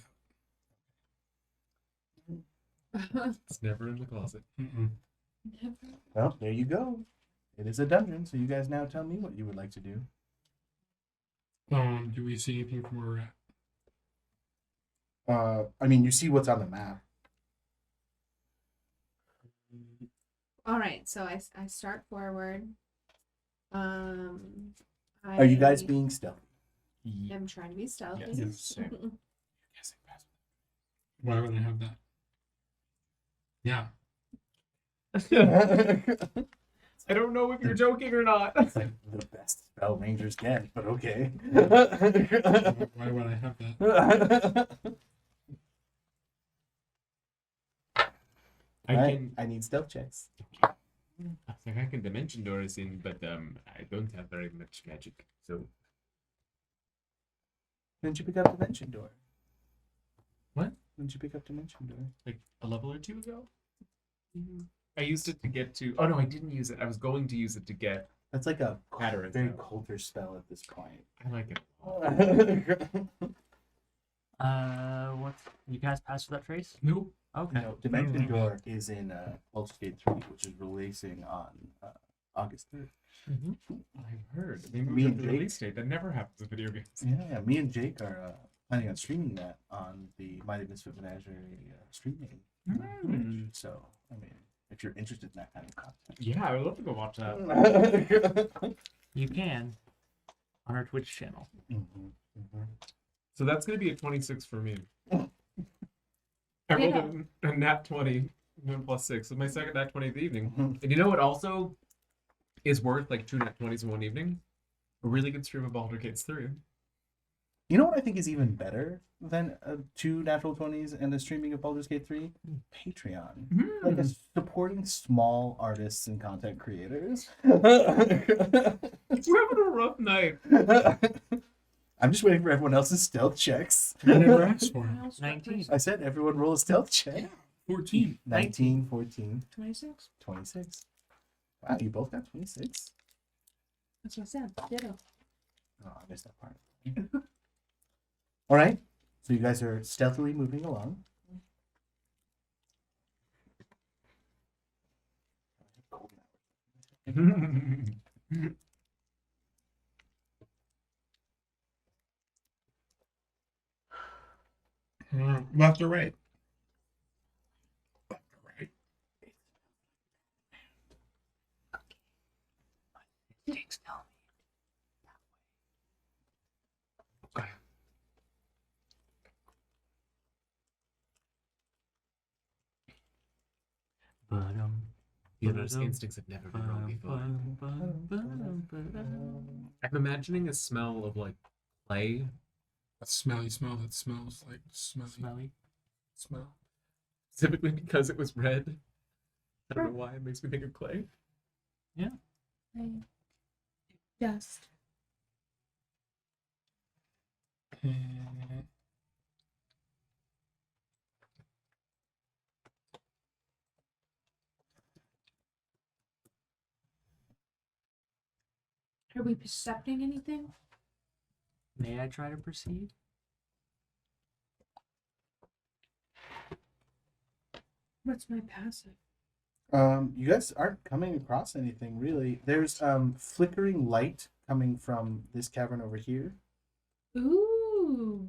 It's never in the closet. out. Mm-mm. Well, there you go. It is a dungeon, so you guys now tell me what you would like to do. Do we see anything from where we're at? I mean, you see what's on the map. All right, so I start forward. Are you guys being stealthy? I'm trying to be stealthy. Yes, same. Why would I have that? Yeah. I don't know if you're joking or not. It's like the best spell rangers get, but okay. Why would I have that? I need stealth checks. I think I can dimension doors in, but I don't have very much magic. So Didn't you pick up Dimension Door? What? Didn't you pick up Dimension Door? like a level or two ago, I used it to get to. Oh no, I didn't use it. I was going to use it to get. That's like a Pattern very spell. cultish spell at this point. I like it. What? You guys passed without trace? Nope. Okay. No, Dimension Door is in Baldur's Gate 3, which is releasing on August 3rd. I've heard. They Me moved up and the Jake. release date. That never happens in video games. Yeah, me and Jake are planning on streaming that on the Mighty Misfit Menagerie streaming. So, I mean, if you're interested in that kind of content. Yeah, I would love to go watch that. You can on our Twitch channel. So that's gonna be a 26 for me. I rolled a nat 20 plus 6. So my second nat 20 of the evening. And you know what also is worth like 2 nat 20s in one evening? A really good stream of Baldur's Gate 3. You know what I think is even better than 2 natural 20s and the streaming of Baldur's Gate 3? Patreon. Like supporting small artists and content creators. We're having a rough night. I'm just waiting for everyone else's stealth checks. I never asked for it. 19. I said everyone roll a stealth check. 14. 19, 14, 26. 26. Wow, you both got 26. That's what I said. Ditto. Oh, I missed that part. All right. So you guys are stealthily moving along. golden hour. Left or right? Left or right? Okay. Your instincts have never been wrong before. I'm imagining a smell of like clay. A smelly smell that smells like smelly smell. Specifically because it was red. I don't know why it makes me think of clay. Dust. Are we percepting anything? May I try to proceed? What's my passive? You guys aren't coming across anything really. There's flickering light coming from this cavern over here. Ooh.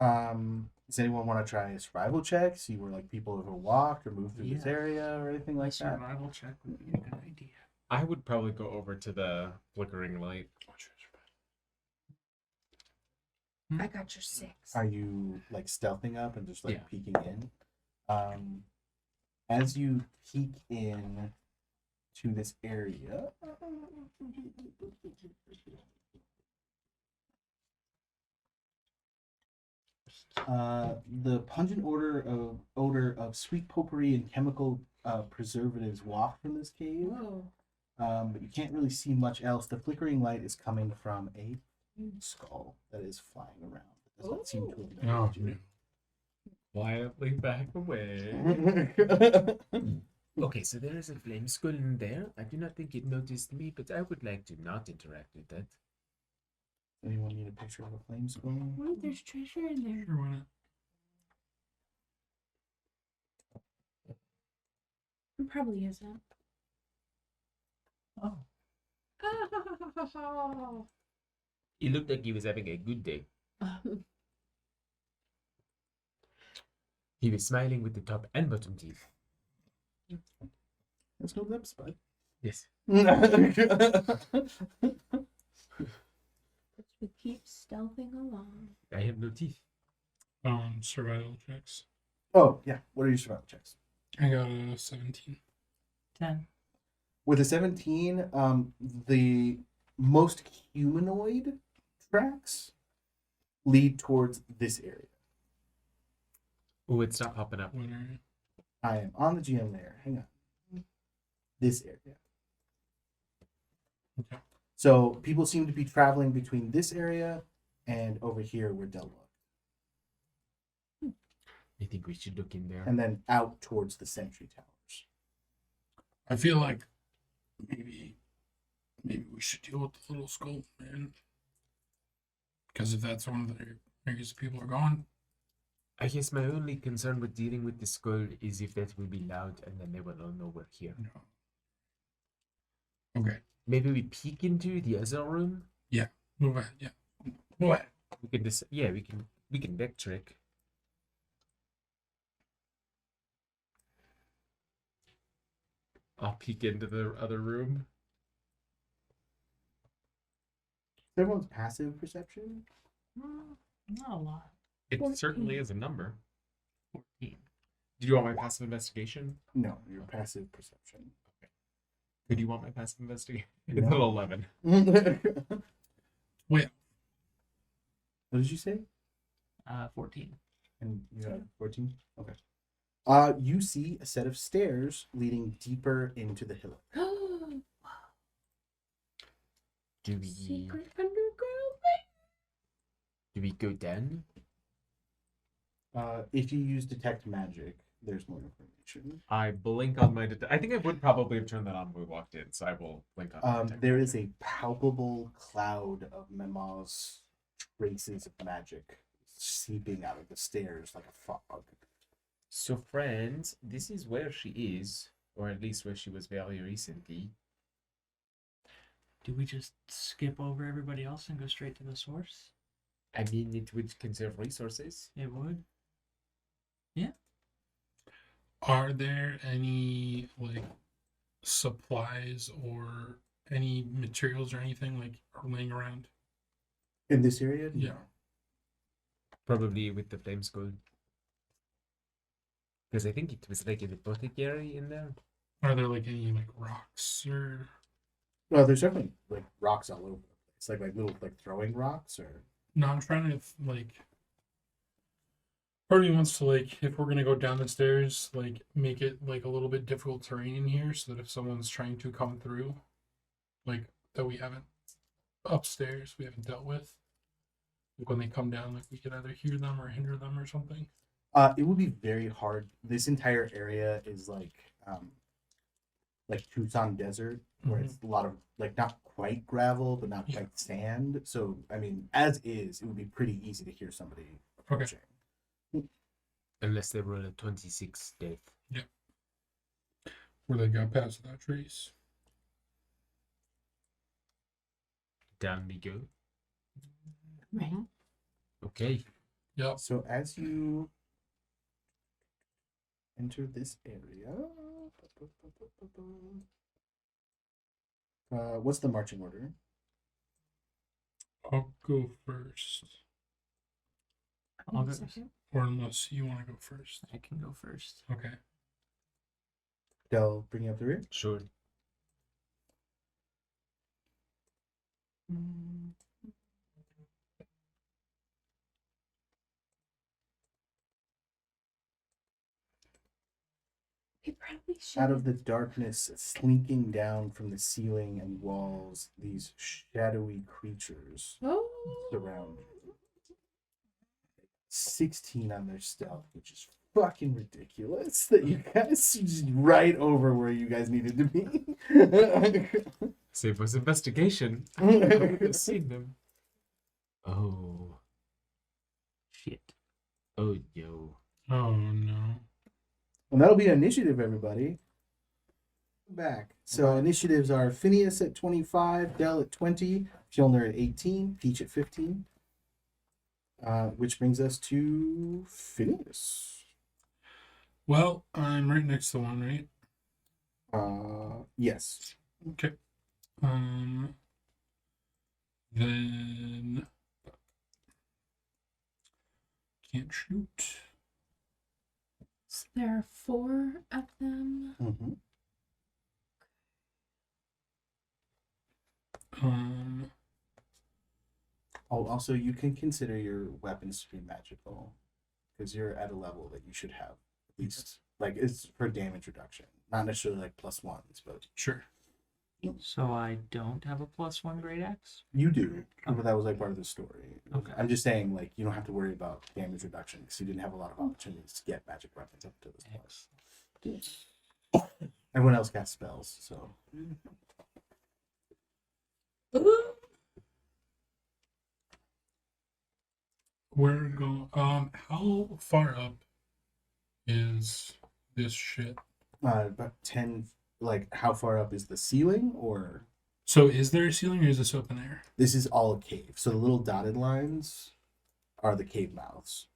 Does anyone want to try a survival check? See where like people have walked or moved through this Yeah. area or anything like that? Survival check would be a good idea. I would probably go over to the flickering light. I got your 6. Are you like stealthing up and just like Yeah. peeking in? As you peek in to this area, the pungent odor of sweet potpourri and chemical preservatives waft from this cave. Whoa. But you can't really see much else. The flickering light is coming from a skull that is flying around. It does not seem to have Oh, noticed you. Quietly back away. Okay, so there is a flame skull in there. I do not think it noticed me, but I would like to not interact with that. Anyone need a picture of a flame skull? What? There's treasure in there. Sure, why not? It probably isn't. Oh. He looked like he was having a good day. He was smiling with the top and bottom teeth. There's no lips, bud. Yes. We keep stealthing along. I have no teeth. Survival checks. Oh, yeah. What are your survival checks? I got a 17. 10. With a 17, the most humanoid tracks lead towards this area. Oh, it's not popping up. What area? I am on the GM layer. Hang on. This area. Okay. So people seem to be traveling between this area and over here where Del looked. I think we should look in there. And then out towards the sentry towers. I feel like maybe we should deal with the little skull, man. Because if that's one of the areas people are gone, I guess my only concern with dealing with the skull is if that will be loud and then they will all know we're here. no. Okay, Maybe we peek into the other room. move ahead. Yeah, move ahead. We can just we can backtrack. I'll peek into the other room. Everyone's passive perception. Not a lot. It 14. certainly is a number. 14. Did you want my passive investigation? No, your passive perception. Could you want my passive investigation? No. It's an 11. Wait, What did you say? 14. And you had 14? Okay. You see a set of stairs leading deeper into the hillock. Do we Secret underground. go down? If you use detect magic, there's more information. I blink on my I think I would probably have turned that on when we walked in, so I will blink on my detect There magic. is a palpable cloud of Mema's traces of magic seeping out of the stairs like a fog. So friends, this is where she is. or at least where she was very recently. Do we just skip over everybody else and go straight to the source? I mean, it would conserve resources. It would. Are there any like supplies or any materials or anything like are laying around? In this area? Yeah. Probably with the flame skull. Because I think it was like an apothecary in there. Are there like any like rocks or? Well, there's definitely like rocks all over. It's like little like throwing rocks or. No, I'm trying to like. Part of me wants to like, if we're gonna go down the stairs, like make it like a little bit difficult terrain in here, so that if someone's trying to come through, like that we haven't upstairs, we haven't dealt with. Like when they come down, like we could either hear them or hinder them or something. It would be very hard. This entire area is like Tucson Desert, where it's a lot of like not quite gravel, but not quite sand. So I mean, as is, it would be pretty easy to hear somebody approaching. Unless they roll a 26 death. Where they got past that trace. Down we go. Right. Okay. Yep. So as you enter this area, what's the marching order? I'll go first. I'll go. Second. Or unless you want to go first. I can go first. Okay. Del, bring you up the rear. Sure. We probably should. Out of the darkness, slinking down from the ceiling and walls, these shadowy creatures Oh. surround you. 16 on their stealth, which is fucking ridiculous that you guys just right over where you guys needed to be. So it was investigation. I would have seen them. Oh. Shit. Oh, yo. Oh no. And that'll be initiative, everybody. Back. So initiatives are Phineas at 25, Dell at 20, Fjolnir at 18, Peach at 15. Which brings us to Phineas. Well, I'm right next to one, right? Yes. Okay. Then can't shoot. So there are 4 of them. Mm-hmm. Oh, also, you can consider your weapons to be magical because you're at a level that you should have at least, like, it's for damage reduction, not necessarily like +1s, but Sure. So I don't have a +1 great axe? you do. But that was like part of the story. Okay. I'm just saying, like, you don't have to worry about damage reduction because you didn't have a lot of opportunities to get magic weapons up to this point. Everyone else casts spells, so. We're going. How far up is this shit? About 10. Like, how far up is the ceiling, or So, is there a ceiling or is this open air? this is all a cave? So the little dotted lines are the cave mouths.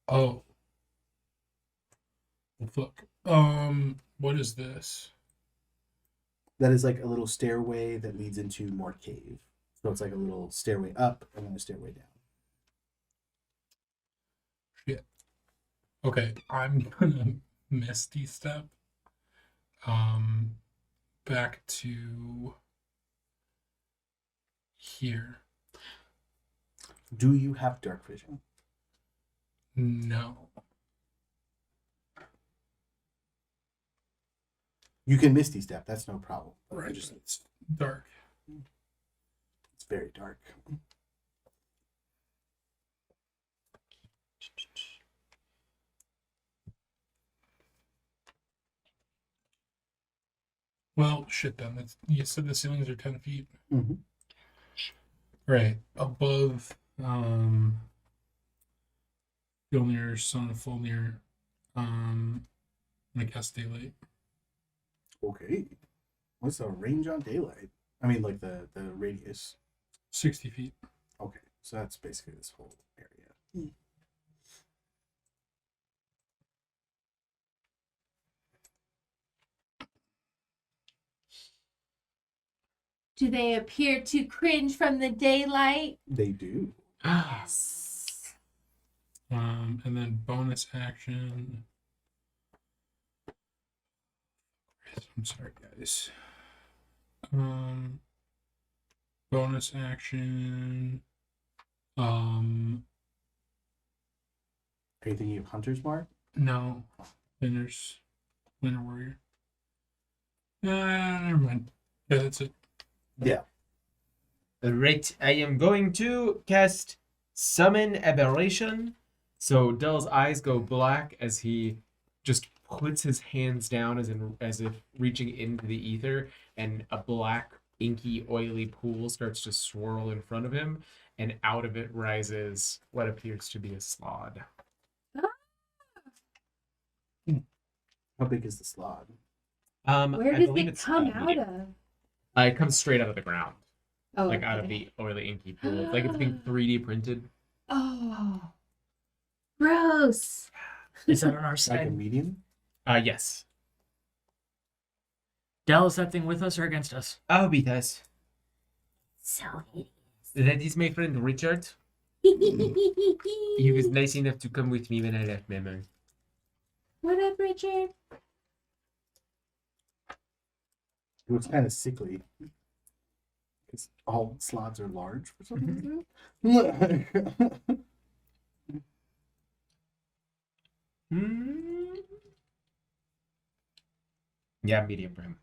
Oh. Well, fuck. What is this? That is like a little stairway that leads into more cave. So it's like a little stairway up and then a stairway down. Shit. Okay, I'm gonna Misty Step. Back to here. Do you have dark vision? No. You can misty step. That's no problem. But Right. Just, It's dark. it's very dark. Well, shit then. That's, you said the ceilings are 10 feet. Mm-hmm. Right. Above Fjolnir, Son of Fulnir, I'm gonna cast Daylight. Okay. What's the range on daylight? I mean, like the radius. 60 feet. Okay, so that's basically this whole area. Do they appear to cringe from the daylight? They do. Yes. And then bonus action. I'm sorry, guys. Bonus action. Anything you have hunter's mark? No. Winner warrior. Never mind. Yeah, that's it. Yeah. Right, I am going to cast Summon Aberration. So Dell's eyes go black as he just puts his hands down as if reaching into the ether, and a black, inky, oily pool starts to swirl in front of him, and out of it rises what appears to be a slod. How big is the slot? Where I does believe it it's, come medium. out of? It comes straight out of the ground, Oh, like out of okay. the oily, inky pool. It's like it's being 3D printed. Oh, gross. Is that on our Like a side? medium? Yes. Dell, is that thing with us or against us? I'll beat us. So hideous. That is my friend Richard. He was nice enough to come with me when I left Memo. What up, Richard? It looks kind of sickly. Because all slots are large for some reason. Yeah, medium for him.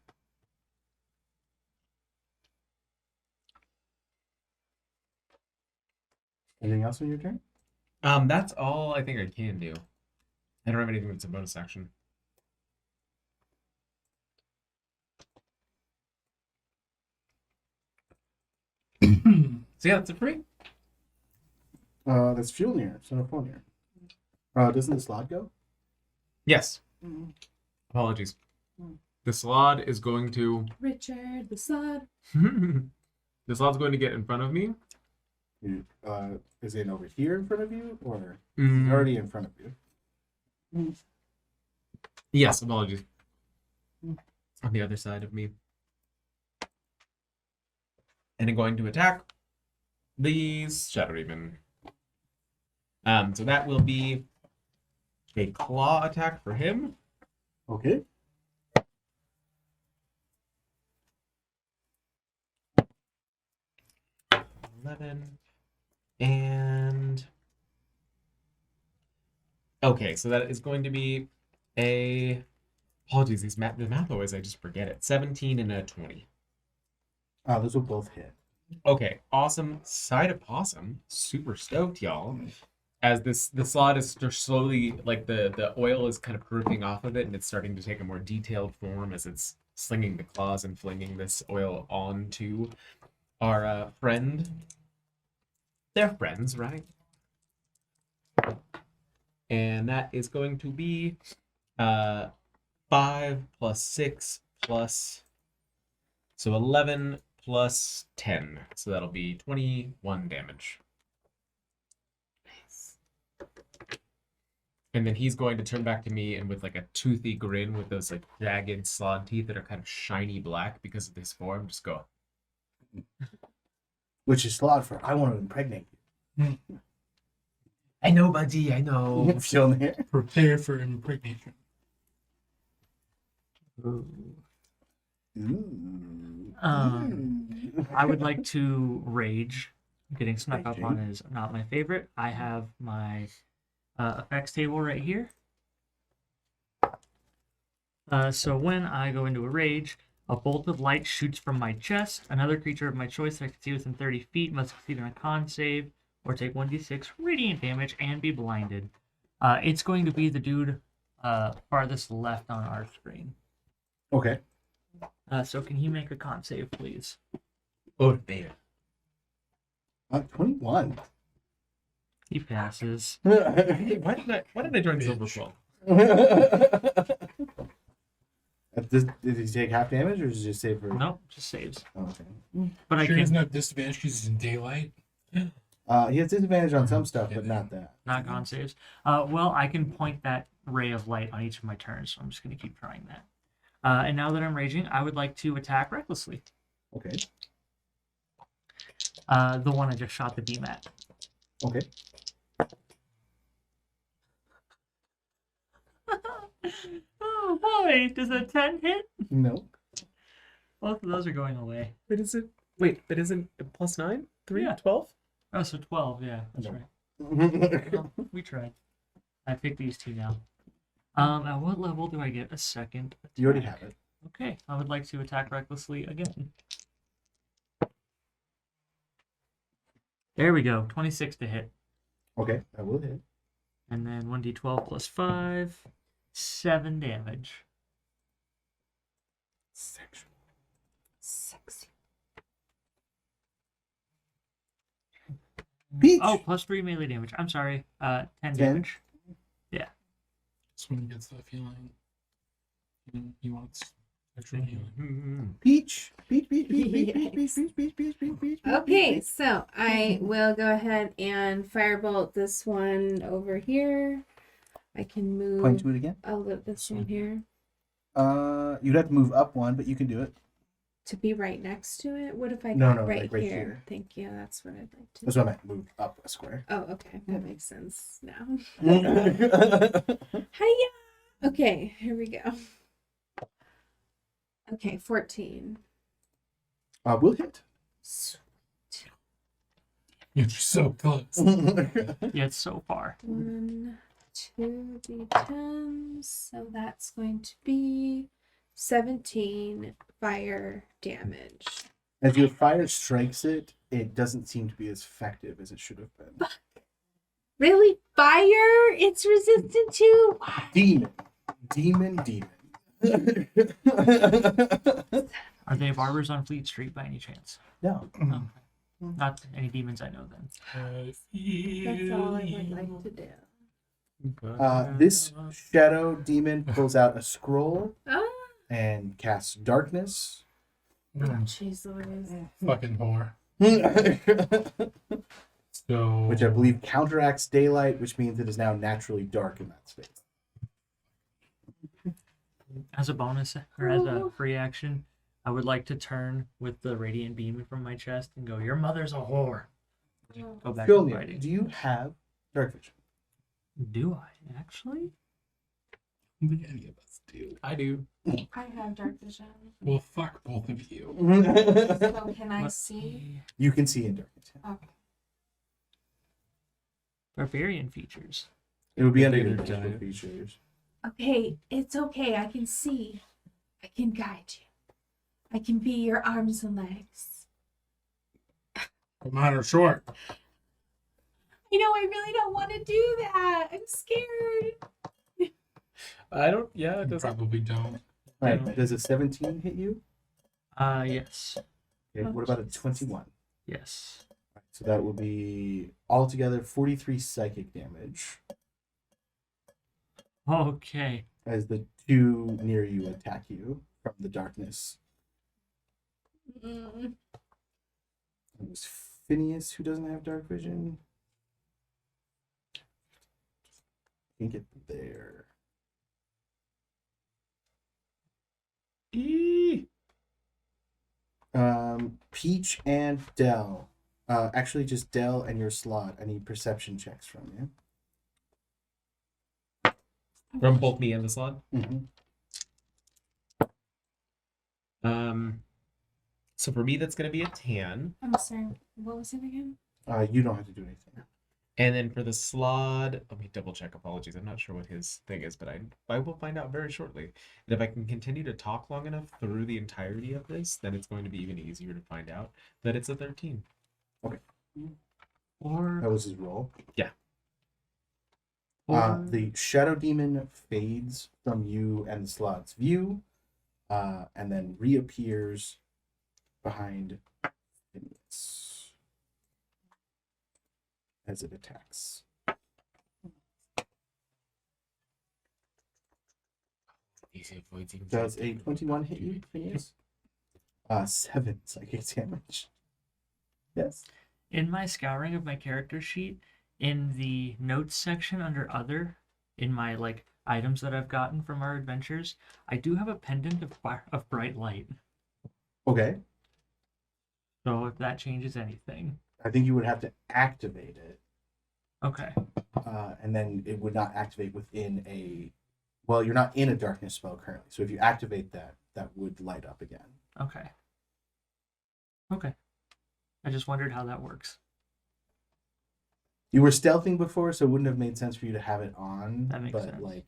Anything else on your turn? That's all I think I can do. I don't have anything that's a bonus action. So yeah, that's it for me. That's Fjolnir, son of Fjolnir. Doesn't the slot go? Yes. Apologies. The slod is going to. Richard, the slod. The slod's going to get in front of me. Is it over here in front of you, or Mm, already in front of you? Yes, apologies. On the other side of me. And I'm going to attack these Shadowraven. So that will be a claw attack for him. Okay. And okay, so that is going to be a apologies, the math always I just forget it. 17 and a 20. Those will both hit. Okay, awesome. Side of possum. Super stoked, y'all. As the slot is just slowly, like the oil is kind of dripping off of it, and it's starting to take a more detailed form as it's slinging the claws and flinging this oil onto our friend. They're friends, right? And that is going to be 5 plus 6 plus, so 11 plus 10. So that'll be 21 damage. Nice. And then he's going to turn back to me and with like a toothy grin with those like jagged slot teeth that are kind of shiny black because of this form, just go. Which is slot for I want to impregnate you. I know, buddy, I know. Fjolnir. Prepare for impregnation. Ooh. I would like to rage. Getting snuck up Raging. on is not my favorite. I have my effects table right here. So when I go into a rage, a bolt of light shoots from my chest. Another creature of my choice that I can see within 30 feet must succeed on a con save or take 1d6 radiant damage and be blinded. It's going to be the dude farthest left on our screen. Okay. So can he make a con save, please? Oh, there. 21. He passes. Hey, why did I join Silver Claw? That's Did he take half damage, or does he just save for? Nope, just saves. Oh, okay. But I Sure, he doesn't can have disadvantage because he's in daylight. He has disadvantage on some stuff, but not that. not con saves. Well, I can point that ray of light on each of my turns, so I'm just going to keep trying that. And now that I'm raging, I would like to attack recklessly. Okay. The one I just shot the beam at. Okay. Oh boy, does a 10 hit? No. Both of those are going away. But is it? Wait, but isn't it plus 9? 3? Yeah. 12? Oh, so 12, yeah, that's No. right. Well, we tried. I picked these two now. At what level do I get a second attack? You already have it. Okay, I would like to attack recklessly again. There we go, 26 to hit. Okay, that will hit. And then 1d12 plus 5, 7 damage. Sexual. Sexy. Peach. Oh, plus 3 melee damage. I'm sorry, 10 10? damage. That's when he gets that feeling. He wants extra healing. Peach. Peach. Peach. Peach. Peach. Peach. Peach. Peach. Peach. Peach. Peach. Peach. Okay, so I will go ahead and firebolt this one over here. I can move Point to it again. a little this one here You'd have to move up one, but you can do it. to be right next to it. What if I No, got no, right, like right here? here. Thank you. That's what I'd like to. That's what I meant. Move up a square. Oh, okay. That makes sense now. Okay. Hiya! Okay, here we go. Okay, 14. We'll hit. You're so close. Yeah, it's so far. 1, 2 d10s. So that's going to be 17 fire damage. As your fire strikes it, it doesn't seem to be as effective as it should have been. Really? Fire? It's resistant to? Demon. Are they barbers on Fleet Street by any chance? No. Okay. Not any demons I know then. That's all I would like to do. This shadow demon pulls out a scroll Ah! and casts darkness. Oh, jeez Louise. Fucking whore. Which So I believe counteracts daylight, which means it is now naturally dark in that state. As a bonus or as a free action, I would like to turn with the radiant beam from my chest and go, "Your mother's a whore." Go back to Philnir, fighting. do you have dark vision? Do I actually? I don't think any of us do. I do. I have dark vision. Well, fuck both of you. So can I Let's see? You can see in darkness. Okay. Barbarian features. It would be under Later your physical giant. features. Okay, it's okay. I can see. I can guide you. I can be your arms and legs. Mine are short. You know, I really don't want to do that. I'm scared. I don't. Yeah, it You doesn't. probably don't. All right, does a 17 hit you? Yes. Okay, what about a 21? Yes. So that will be altogether 43 psychic damage Okay. as the two near you attack you from the darkness. Mm. It was Phineas who doesn't have dark vision. Can't get there. Peach and Dell. Actually, just Dell and your slot. I need perception checks from you. From both me and the slot. Mm-hmm. So for me, that's gonna be a 10, I'm sorry. What was it again? You don't have to do anything. and then for the slot, let me double check. Apologies, I'm not sure what his thing is, but I will find out very shortly. And if I can continue to talk long enough through the entirety of this, then it's going to be even easier to find out that it's a 13. Or, That was his roll. or The shadow demon fades from you and the slot's view, and then reappears behind Phineas as it attacks. He's avoiding. Does a 21 hit you, Phineas? 7 psychic damage. Yes. In my scouring of my character sheet, in the notes section under other, in my like items that I've gotten from our adventures, I do have a pendant of bright light. Okay. So if that changes anything. I think you would have to activate it, Okay. and then it would not activate within a. Well, you're not in a darkness spell currently, so if you activate that, that would light up again. Okay. Okay. I just wondered how that works. You were stealthing before, so it wouldn't have made sense for you to have it on. That makes but sense. like,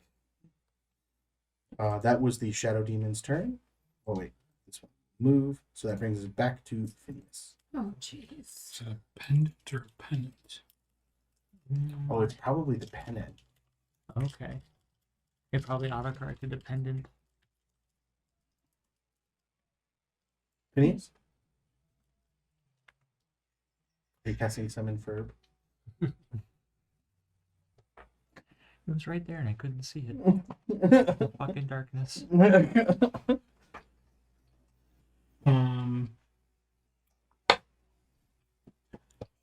that was the Shadow Demon's turn. Oh wait, this one move. So that brings us back to Phineas. Oh, jeez. Is it a pendant or a pennant? Oh, it's probably the pennant. Okay. It probably auto-corrected dependent. Phineas? Are you casting Summon Verb? It was right there and I couldn't see it. Fucking darkness.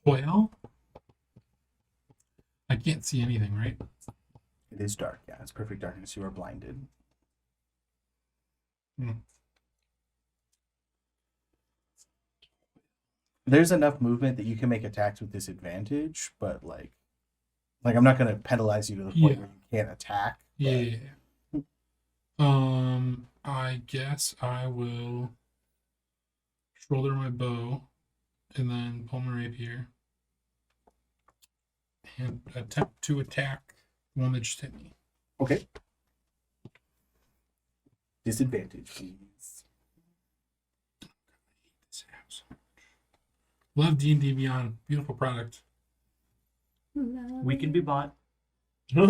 Well, I can't see anything, right? It is dark, yeah. It's perfect darkness. You are blinded. Hmm. There's enough movement that you can make attacks with disadvantage, but like I'm not gonna penalize you to the point Yeah. where you can't attack. but- Yeah. I guess I will shoulder my bow and then pull my rapier and attempt to attack the one that just hit me. Okay. Disadvantage, please. Love D&D Beyond. Beautiful product. We can be bought. You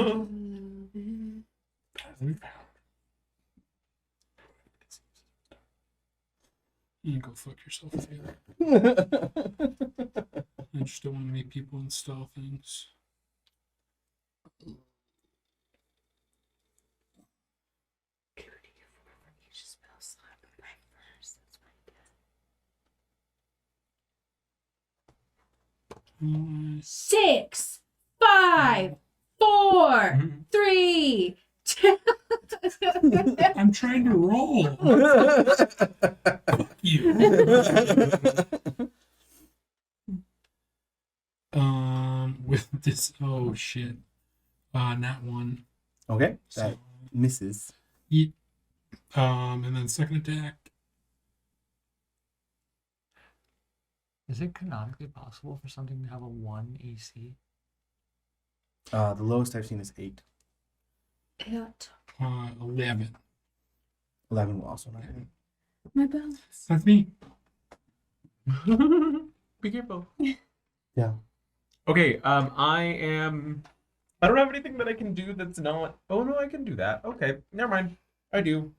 can go fuck yourself, Taylor. I just don't want to meet people and steal things. Nice. 6, 5, 4, 3, 2. I'm trying to roll. Fuck you. With this, oh shit, not one. Okay, So, that misses. and then second attack. Is it canonically possible for something to have a 1 AC? The lowest I've seen is 8. 11. 11 will also not hit. My bones. That's me. Be careful. Yeah. Okay, I don't have anything that I can do that's not. Oh no, I can do that. Okay, never mind. I do.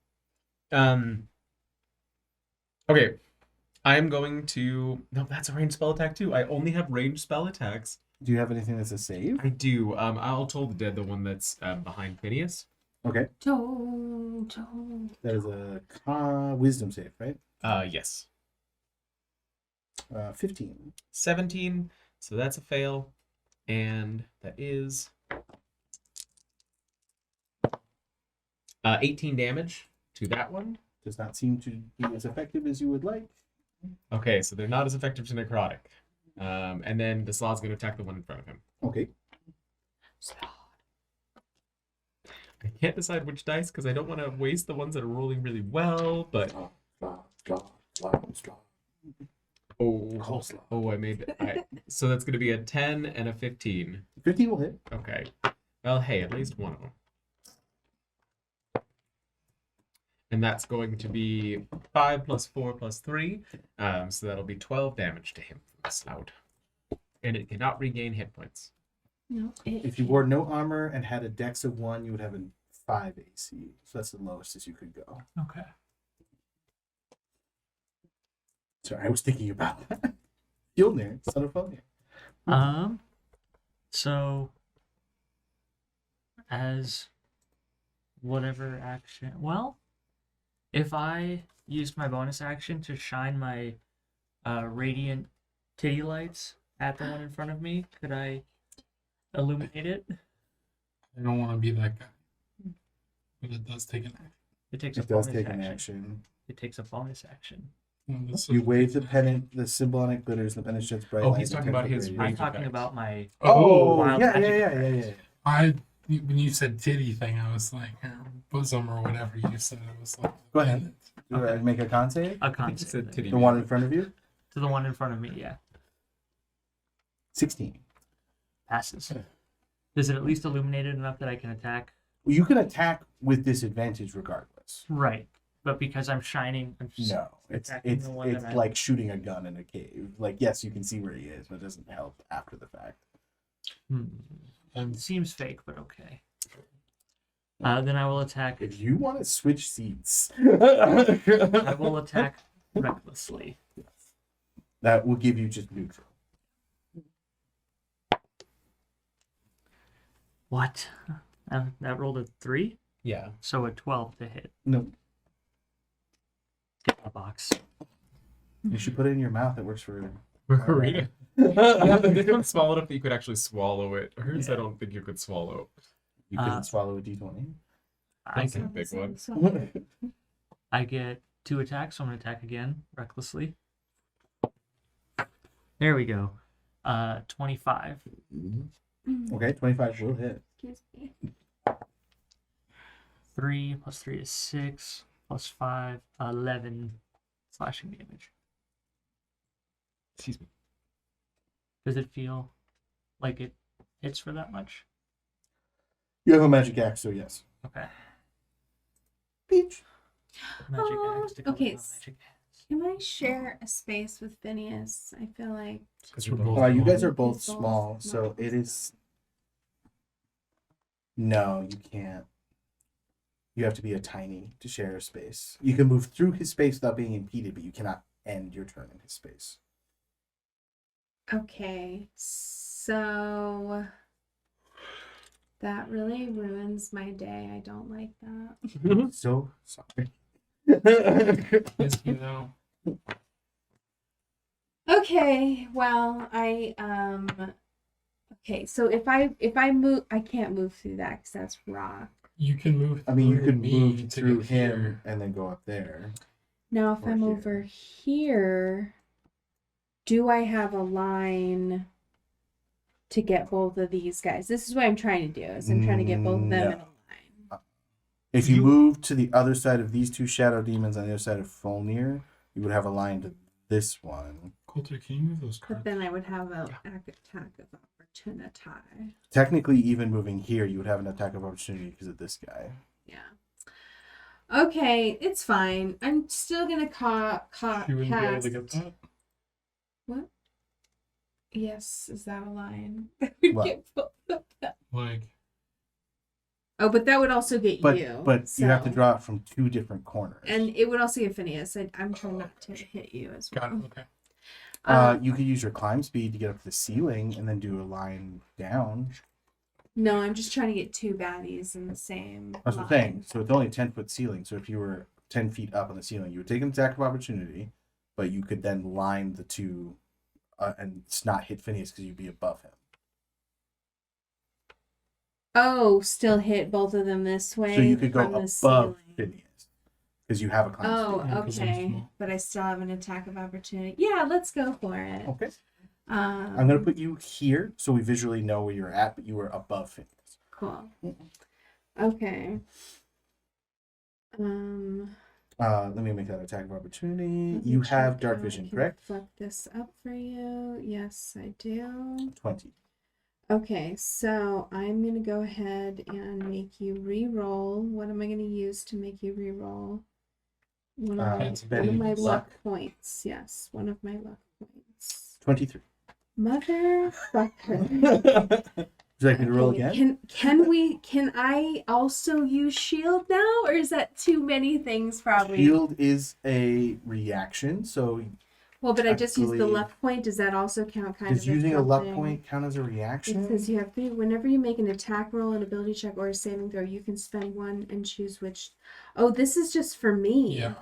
Okay, I'm going to. No, that's a ranged spell attack too. I only have ranged spell attacks. Do you have anything that's a save? I do. I'll toll the dead, the one that's behind Phineas. Okay, Don't. that is a wisdom save, right? Yes. 15. 17. So that's a fail, and that is 18 damage to that one. Does not seem to be as effective as you would like. Okay, so they're not as effective to necrotic. And then the slot's going to attack the one in front of him. Okay. I can't decide which dice because I don't want to waste the ones that are rolling really well, but I made it. So that's going to be a 10 and a 15. 15 will hit. Okay. Well, hey, at least one of them. And that's going to be 5 plus 4 plus 3. So that'll be 12 damage to him from the slout. And it cannot regain hit points. No. If you wore no armor and had a dex of 1, you would have a 5 AC. So that's the lowest as you could go. Okay. Sorry, I was thinking about that. Gilnir, son of Fonir. So as whatever action. Well, if I used my bonus action to shine my radiant titty lights at the one in front of me, could I illuminate it? I don't want to be that guy. But it does take an action. It takes It a does bonus take action. an action. It takes a bonus action. You wave the pennant, the symbol on it glitters, the pennant sheds bright Oh, light. he's in talking about 10-foot his radius. I'm range talking effect. about my Oh, wild yeah, magic yeah. effect. When you said titty thing, I was like, bosom or whatever you said. I was like, Go ahead. Do I make a con save? A I think con he save said then. titty The one in music. front of you? To the one in front of me, yeah. 16. Passes. Is it at least illuminated enough that I can attack? You can attack with disadvantage regardless. Right. But because I'm shining, I'm just No, it's attacking the one that I'm- like shooting a gun in a cave. Like, yes, you can see where he is, but it doesn't help after the fact. I'm Seems fake, but okay. Then I will attack. If you want to switch seats, I will attack recklessly. that will give you just neutral. What? That rolled a 3, Yeah. so a 12 to hit. No, Get my box. you should put it in your mouth. It works for. Margarita. Yeah, but this one's small enough that you could actually swallow it. Hers, I don't think you could swallow. You couldn't swallow a d20. I, That's a can, big one. I get 2 attacks, so I'm going to attack again, recklessly. There we go. 25. Okay, 25 will hit. Excuse me. 3 plus 3 is 6, plus 5, 11 slashing damage. Excuse me. Does it feel like it hits for that much? You have a magic axe, so yes. Okay. Peach. Magic Oh, axe to cover okay. my magic axe. Can I share a space with Phineas? I feel like Because We're you're both- both. You guys are both It's both small, so small. it is. No, you can't. You have to be a tiny to share a space. You can move through his space without being impeded, but you cannot end your turn in his space. okay. So that really ruins my day. I don't like that. So sorry. yes, you know. Okay, well, okay, so if I move, I can't move through that because that's rock. You can move. I mean, you through could me move to through get him here. and then go up there. Now, if Or I'm here. over here, do I have a line to get both of these guys? This is what I'm trying to do. Is I'm trying to get both of them in a No. line. If you move to the other side of these two shadow demons on the other side of Folnir, you would have a line to this one. Coulter, can you move those But cards? then I would have an attack of opportunity. Technically, even moving here, you would have an attack of opportunity because of this guy. Yeah. Okay, it's fine. I'm still gonna You wouldn't be able cast. to get that. What? Yes, is that a line? What? Get both of them. Like, Oh, but that would also get But you. you have to so- draw it from two different corners. And it would also get Phineas. I'm trying not to hit you as well. got it. Okay. You could use your climb speed to get up to the ceiling and then do a line down. No, I'm just trying to get two baddies in the same. That's the line. thing. So it's only a 10-foot ceiling. So if you were 10 feet up on the ceiling, you would take an attack of opportunity, but you could then line the two and not hit Phineas because you'd be above him. Oh, still hit both of them this way. So you could go from the above ceiling. Phineas because you have a climb Oh, speed. Yeah, 'cause I'm okay. small. But I still have an attack of opportunity. Yeah, let's go for it. Okay. Um, I'm going to put you here so we visually know where you're at, but you were above Phineas. Cool. Okay. Let me make that attack of opportunity. Let me You have check dark how I vision, can correct? Fuck this up for you. Yes, I do. 20. Okay, so I'm gonna go ahead and make you re-roll. What am I gonna use to make you re-roll? One of, It's one of my Betty's luck points. Yes, one of my luck points. 23. Motherfucker. Would you like me to roll Okay, again? Can I also use shield now, or is that too many things probably? Shield is a reaction, so Well, but I just used the Actually, luck point. Does that also count kind does of using as a luck something? point count as a reaction? It says you have 3. Whenever you make an attack roll, an ability check, or a saving throw, you can spend 1 and choose which. Oh, this is just for me. Yeah.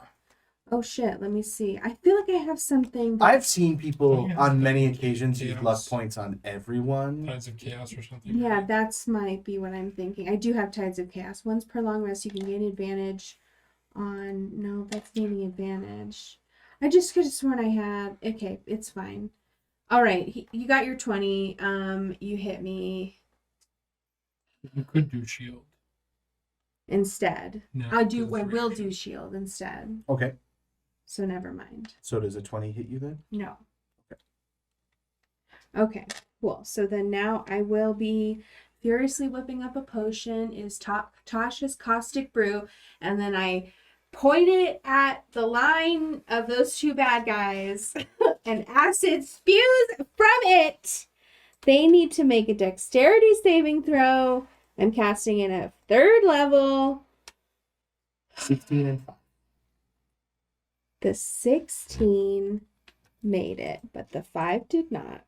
Oh shit, let me see. I feel like I have something. I've seen people yeah, on it's many like occasions use chaos. luck points on everyone. Tides of Chaos or something. Yeah, right? that's might be what I'm thinking. I do have Tides of Chaos. Once per long rest, you can gain advantage on. No, that's gaining advantage. I just could have sworn I had. Okay, it's fine. All right, you got your 20. You hit me You could do shield. instead. No, I because it's will reaction. do shield instead. Okay. So never mind. So does a 20 hit you then? No. Okay, cool. So then now I will be furiously whipping up a potion. Is Tasha's Caustic Brew, and then I point it at the line of those 2 bad guys, and acid spews from it. They need to make a dexterity saving throw. I'm casting it at 3rd level. 16 and 5. The 16 made it, but the 5 did not.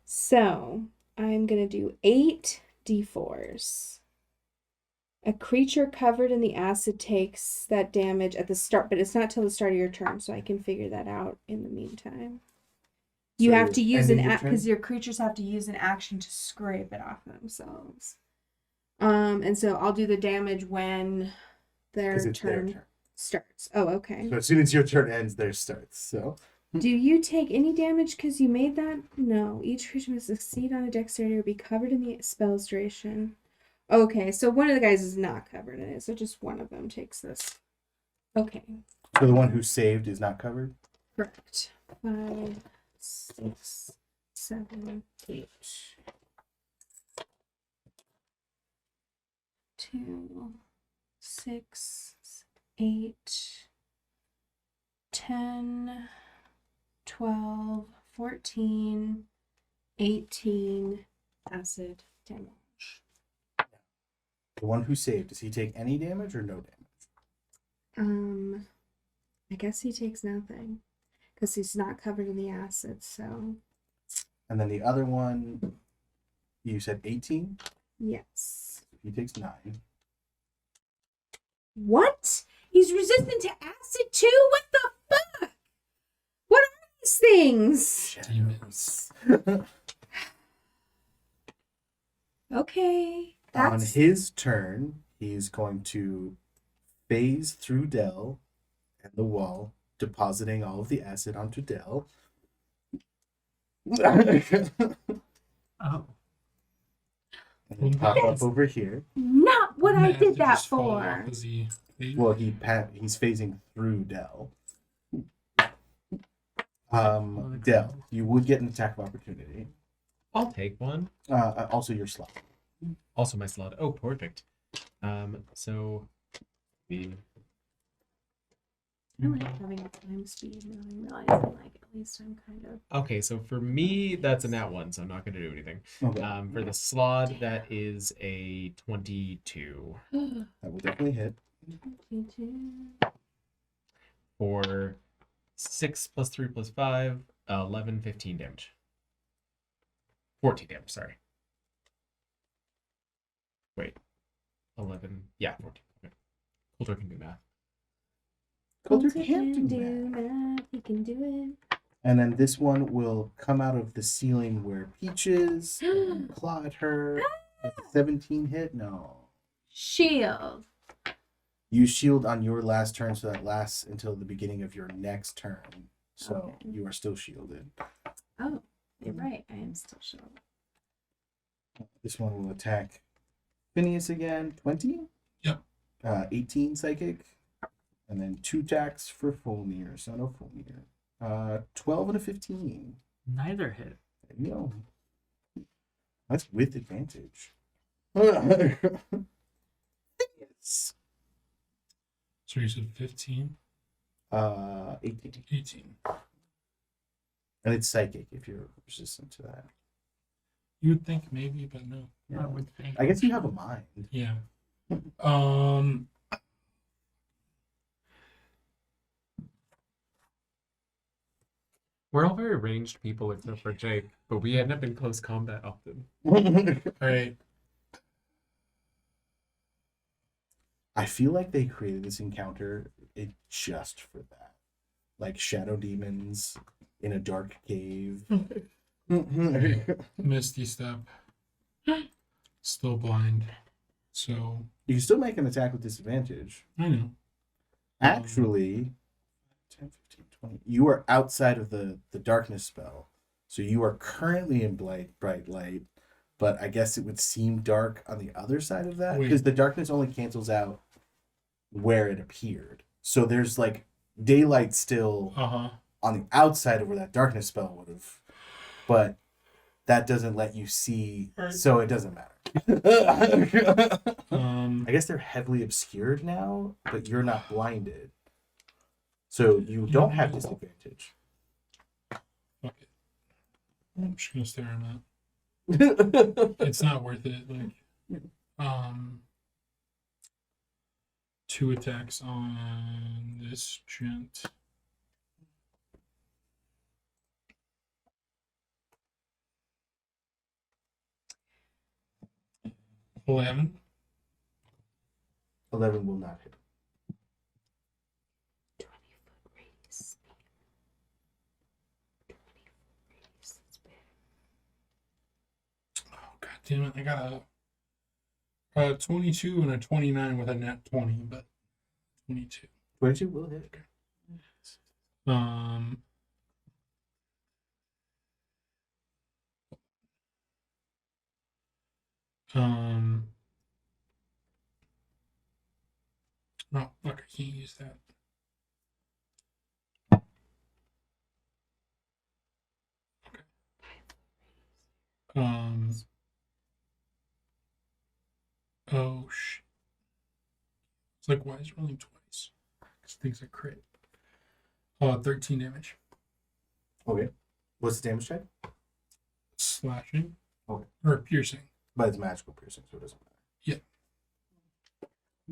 So I'm going to do 8 d4s. A creature covered in the acid takes that damage at the start, but it's not till the start of your turn, so I can figure that out in the meantime. You So have to you're use an ending your act because turn? your creatures have to use an action to scrape it off themselves. And so I'll do the damage when their 'Cause it's their turn turn. starts. Oh, okay. So as soon as your turn ends, theirs starts. So Do you take any damage because you made that? No. Each creature must succeed on a dexterity or be covered in the spell's duration. Okay, so one of the guys is not covered in it, so just one of them takes this. Okay, the one who saved is not covered? correct. 5, 6, 7, 8. 2, 6, 8, 10, 12, 14, 18 acid damage. The one who saved, does he take any damage or no damage? I guess he takes nothing because he's not covered in the acid. So And then the other one, you said 18? yes. He takes 9. What? He's resistant to acid too? What the fuck? What are these things? Demons. Okay. On That's his turn, he's going to phase through Dell and the wall, depositing all of the acid onto Dell. Oh. And then pop up over here. not what I Wouldn't did acid that just fall for. off as he leaves? Well, he's phasing through Dell. Dell, you would get an attack of opportunity. I'll take one. Also your slot. Also my slot. Oh, perfect. So the I like having a time speed. Now I'm realizing, like, at least I'm kind of. okay, so for me that's a nat 1, so I'm not gonna do anything. Okay. For the slot, that is a 22 That will definitely hit. for 6 plus 3 plus 5, 11, 15 damage. 14 damage, sorry. Wait. 11. Yeah, 14. Okay. Coulter can do math. Coulter Coulter can't do that. math. He can do it. And then this one will come out of the ceiling where Peach is, and claw at her. 17 hit? No. Shield. You shield on your last turn, so that lasts until the beginning of your next turn. So Okay. you are still shielded. Oh, you're right. I am still shielded. This one will attack Phineas again. 20? Yep. 18 psychic. And then 2 attacks for Fulmir. So no Fulmir. 12 and a 15. Neither hit. There you go. That's with advantage. Yes. So you said 15? 18. 18. And it's psychic if you're resistant to that. You would think maybe, but no. I would think. I guess you have a mind. Yeah. We're all very ranged people except for Jake, but we end up in close combat often. All right. I feel like they created this encounter just for that. Like shadow demons in a dark cave. Misty step. Still blind. So You can still make an attack with disadvantage. I know. Actually, 10, 15, 20. You are outside of the darkness spell. So you are currently in bright light, but I guess it would seem dark on the other side of that Wait. because the darkness only cancels out where it appeared. So there's like daylight still Uh-huh. on the outside of where that darkness spell would have, but that doesn't let you see, so it doesn't matter. I guess they're heavily obscured now, but you're not blinded, so you don't have disadvantage. Fuck it. I'm just gonna stare on that. It's not worth it. Like, 2 attacks on this gent. $11. 11 will not hit. Oh god damn it! I got a 22 and a 29 with a net 20, but 22. 22 will hit. Um. Oh fuck! I can't use that. Okay. Oh shit! It's like, why is it rolling twice? Because things are crit. 13 damage. Okay. What's the damage type? Slashing. Okay. Or piercing. But it's magical piercing, so it doesn't matter. Yeah.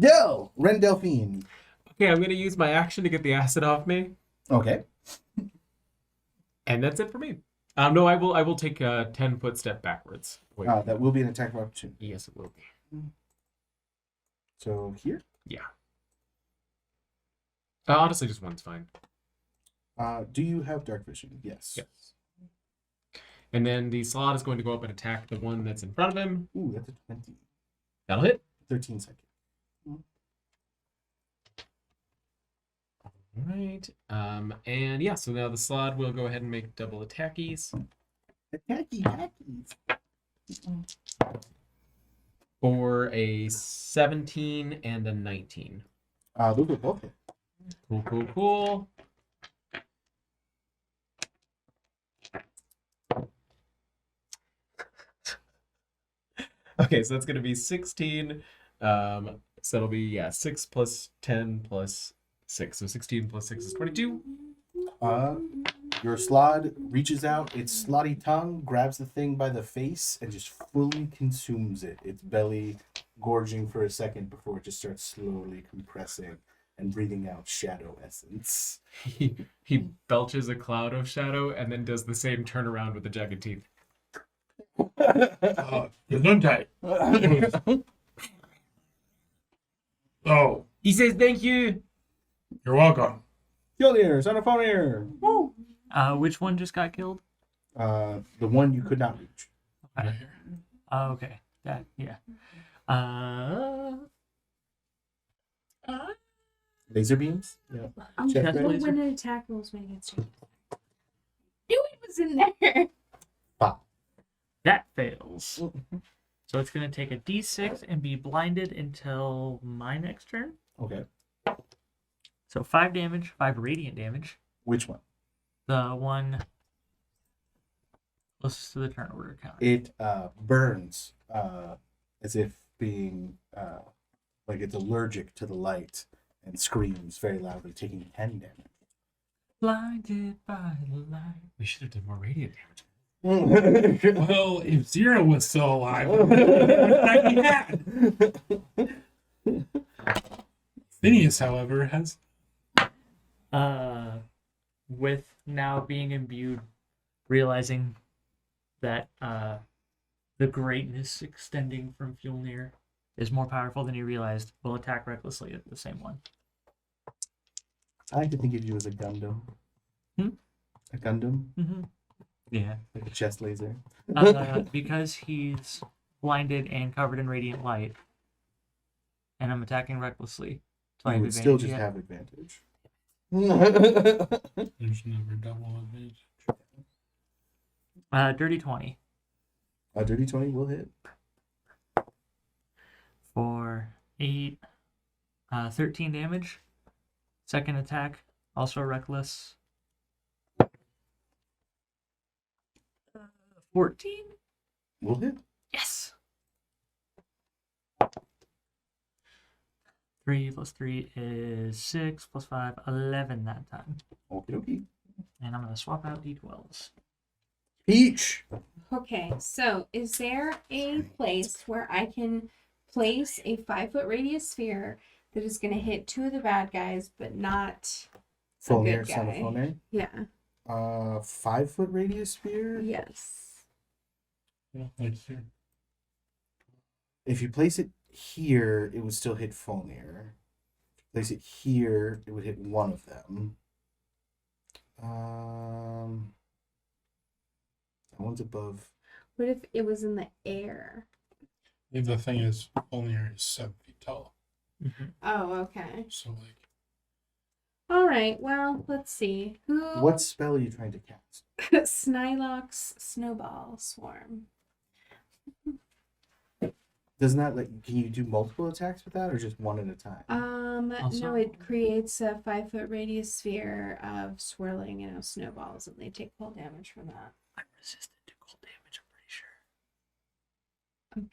Yo, Ren Delphine. Okay, I'm gonna use my action to get the acid off me, Okay. and that's it for me. No, I will take a 10-foot step backwards. Wait, That will be an attack of opportunity. yes, it will be. So here. Yeah. Honestly, just one's fine. Do you have dark vision? Yes. Yes. And then the slot is going to go up and attack the one that's in front of him. Ooh, that's a 20. That'll hit. 13 seconds. All right. And yeah, so now the slot will go ahead and make double attackies for a 17 and a 19. Those are both hit. Cool. Okay, so that's going to be 16. So that'll be, 6 plus 10 plus 6. So 16 plus 6 is 22. Your slod reaches out, its slotty tongue grabs the thing by the face and just fully consumes it. Its belly gorging for a second before it just starts slowly compressing and breathing out shadow essence. He belches a cloud of shadow and then does the same turnaround with the jagged teeth. Gesundheit. Oh, He says thank you. you're welcome. Killdeer, son of Phonier. Woo! Which one just got killed? The one you could not reach. Right here. Okay. That, yeah. Laser beams? Yeah. Check That's that. what- When an attack rolls made against you. Knew it was in there. That fails. So it's going to take a d6 and be blinded until my next turn. Okay. So 5 damage, 5 radiant damage. Which one? The one closest to the turn order counter. It burns as if being like it's allergic to the light and screams very loudly, taking 10 damage. Blinded by the light. We should have done more radiant damage. Well, if Zero was still alive, he had. Phineas, however, has. with now being imbued, realizing that the greatness extending from Fjolnir is more powerful than he realized, will attack recklessly at the same one. I like to think of you as a Gundam. Hmm? A Gundam? Mm-hmm. Yeah. Like a chest laser. Because he's blinded and covered in radiant light, and I'm attacking recklessly. Do I You have would still advantage just yet? have advantage. There's never double advantage. Dirty 20 A dirty 20 will hit. for 8, 13 damage. Second attack, also reckless. 14? Will hit. Yes! 3 plus 3 is 6 plus 5, 11 that time. Okie dokie. And I'm going to swap out d12s. Peach! Okay, so is there a place where I can place a 5-foot radius sphere that is going to hit 2 of the bad guys, but not a Fulnir, good son of guy? Fulnir. Yeah. 5-foot radius sphere? Yes. Yeah, like here. If you place it here, it would still hit Fulnir. If you place it here, it would hit one of them. That one's above. What if it was in the air? The thing is, Fulnir is 7 feet tall. Oh, okay. So, like, All right. Well, let's see. Who? What spell are you trying to cast? Snylock's Snowball Swarm. Doesn't that can you do multiple attacks with that, or just one at a time? Also- No, it creates a 5-foot radius sphere of swirling, snowballs, and they take full damage from that. I'm resistant to cold damage, I'm pretty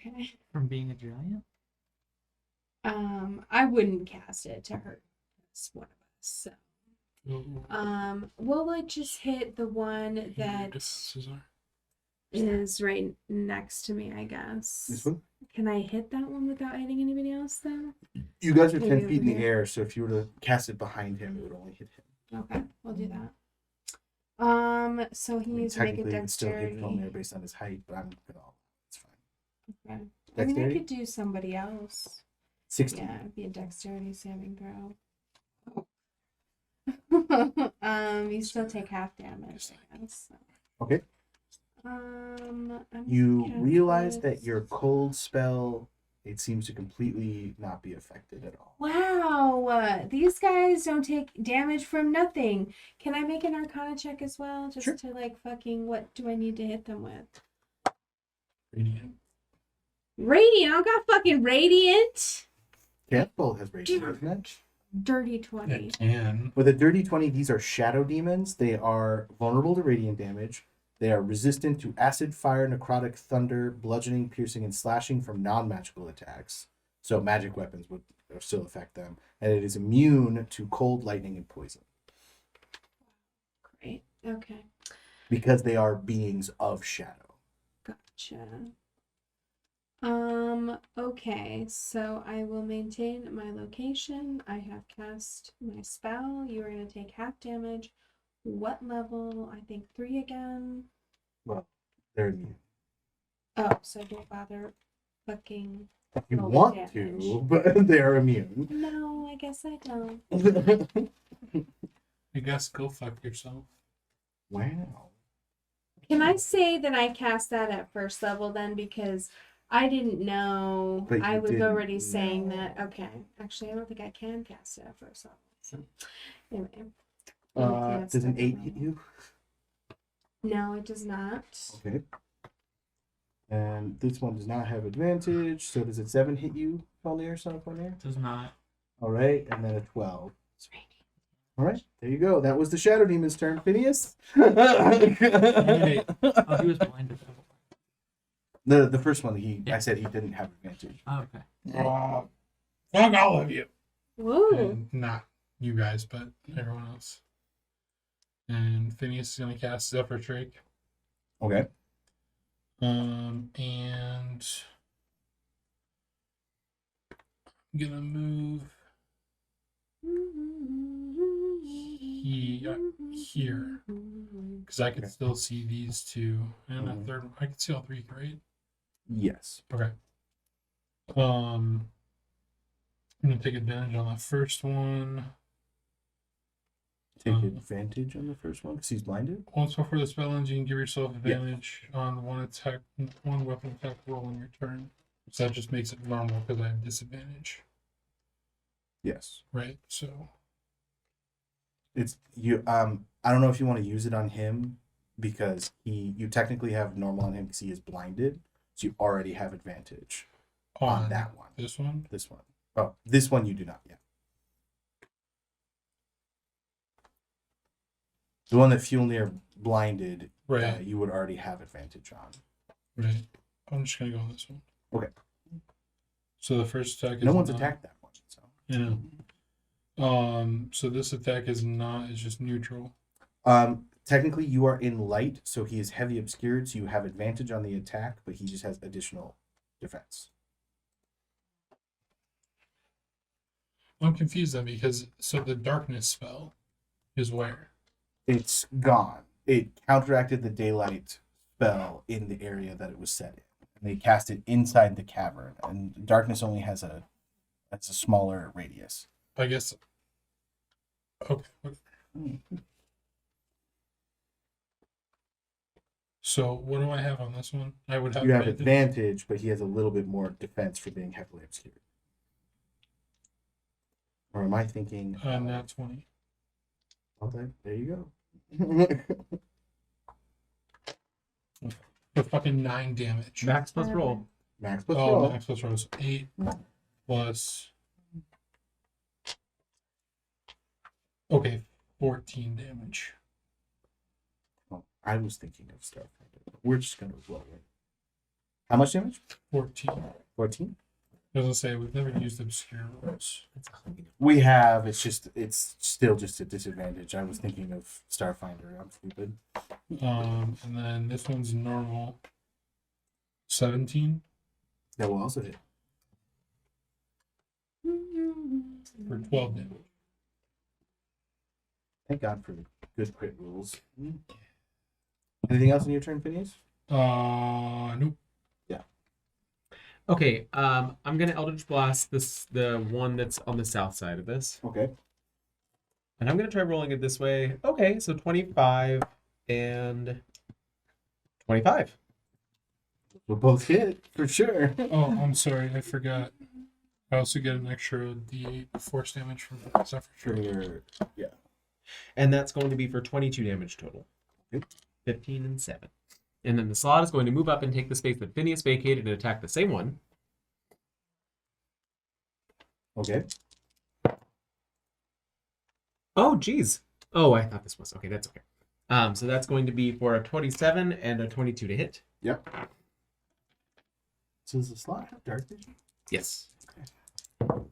sure. Okay. From being a giant? I wouldn't cast it to hurt one of us. So, we'll just hit the one your that defenses are. is right next to me, I guess. This one? Can I hit that one without hitting anybody else, though? You guys are 10 Maybe feet in the over here. air, so if you were to cast it behind him, it would only hit him. Okay, we'll do that. So he I mean, needs to make a technically, it would still hit dexterity. Fulnir based on his height, but I'm gonna. It's fine. Okay. I mean, I Dexterity? could do somebody else. 16. Yeah, it'd be a dexterity saving throw. You still take half damage, I guess. So. Okay. I'm You gonna realize cast that this. your cold spell, it seems to completely not be affected at all. Wow, these guys don't take damage from nothing. Can I make an Arcana check as well, just Sure. to fucking what do I need to hit them with? Radiant. Radiant. I got fucking radiant. Catapult has radiant, doesn't it? Dirty 20. It can. With a dirty 20, these are shadow demons. They are vulnerable to radiant damage. They are resistant to acid, fire, necrotic, thunder, bludgeoning, piercing, and slashing from non-magical attacks. So magic weapons would still affect them. And it is immune to cold, lightning, and poison. Great. Okay. Because they are beings of shadow. Gotcha. Okay, so I will maintain my location. I have cast my spell. You are going to take half damage. What level? I think 3 again. Well, they're immune. Oh, so don't bother fucking. You roll want damage. to, but they are immune. No, I guess I don't. I guess go fuck yourself. Wow. Can I say that I cast that at first level then? Because I didn't know. But I you was didn't already saying know. that. Okay. Actually, I don't think I can cast it at first level. So, anyway. Does an 8 hit you? No, it does not. Okay. And this one does not have advantage. So does it 7 hit you, Fulnir, son of Fulnir? Does not. All right, and then a 12. It's raining. All right, there you go. That was the Shadow Demon's turn, Phineas. Hey, oh, he was blinded. The first one, I Yeah. said he didn't have advantage. Oh, okay. Fuck all of you. Woo. And not you guys, but everyone else. And Phineas is gonna cast Zephyr Drake. Okay. And I'm gonna move he here, because I can Okay. still see these two and a Mhm. third one. I can see all three, right? Yes. Okay. I'm gonna take advantage on that first one. Take advantage on the first one because he's blinded. Once before the spell ends, you can give yourself advantage on one weapon attack roll on your turn. So that just makes it normal because I have disadvantage, Yes. right? So It's you. I don't know if you want to use it on him because you technically have normal on him because he is blinded, so you already have advantage on that one. this one. This one. Oh, this one you do not. Yeah. The one that Fjolnir blinded, Right, you would already have advantage on. right. I'm just gonna go on this one. Okay. So the first attack is No one's not, attacked that one. So. You know. So this attack is just neutral. Technically, you are in light, so he is heavy obscured, so you have advantage on the attack, but he just has additional defense. I'm confused then because the darkness spell is where? It's gone. It counteracted the daylight spell in the area that it was set in. And they cast it inside the cavern, and darkness only has a smaller radius. I guess. Okay. So what do I have on this one? I would have You have advantage, but he has a little bit more defense for being heavily obscured. Or am I thinking? Nat 20. Okay, there you go. For fucking 9 damage. Max plus roll. Max plus Oh, roll. max plus roll is 8 plus. Okay, 14 damage. Oh, I was thinking of Starfinder. We're just gonna roll it. How much damage? 14. 14. As I say, we've never used obscure rolls. We have. It's still just a disadvantage. I was thinking of Starfinder. I'm stupid. And then this one's normal. 17 That will also hit. for 12 damage. Thank God for the good crit rules. Anything else in your turn, Phineas? Nope. Okay, I'm gonna Eldritch Blast the one that's on the south side of this. Okay. And I'm gonna try rolling it this way. Okay, so 25 and 25. We'll both hit for sure. Oh, I'm sorry, I forgot. I also get an extra D8 force damage from Zephyr For Tree. your And that's going to be for 22 damage total. Yep. 15 and 7. And then the slot is going to move up and take the space that Phineas vacated and attack the same one. okay. Oh, geez. Oh, I thought this was. Okay, that's okay. So that's going to be for a 27 and a 22 to hit. Yep. So does the slot have dark vision? Yes.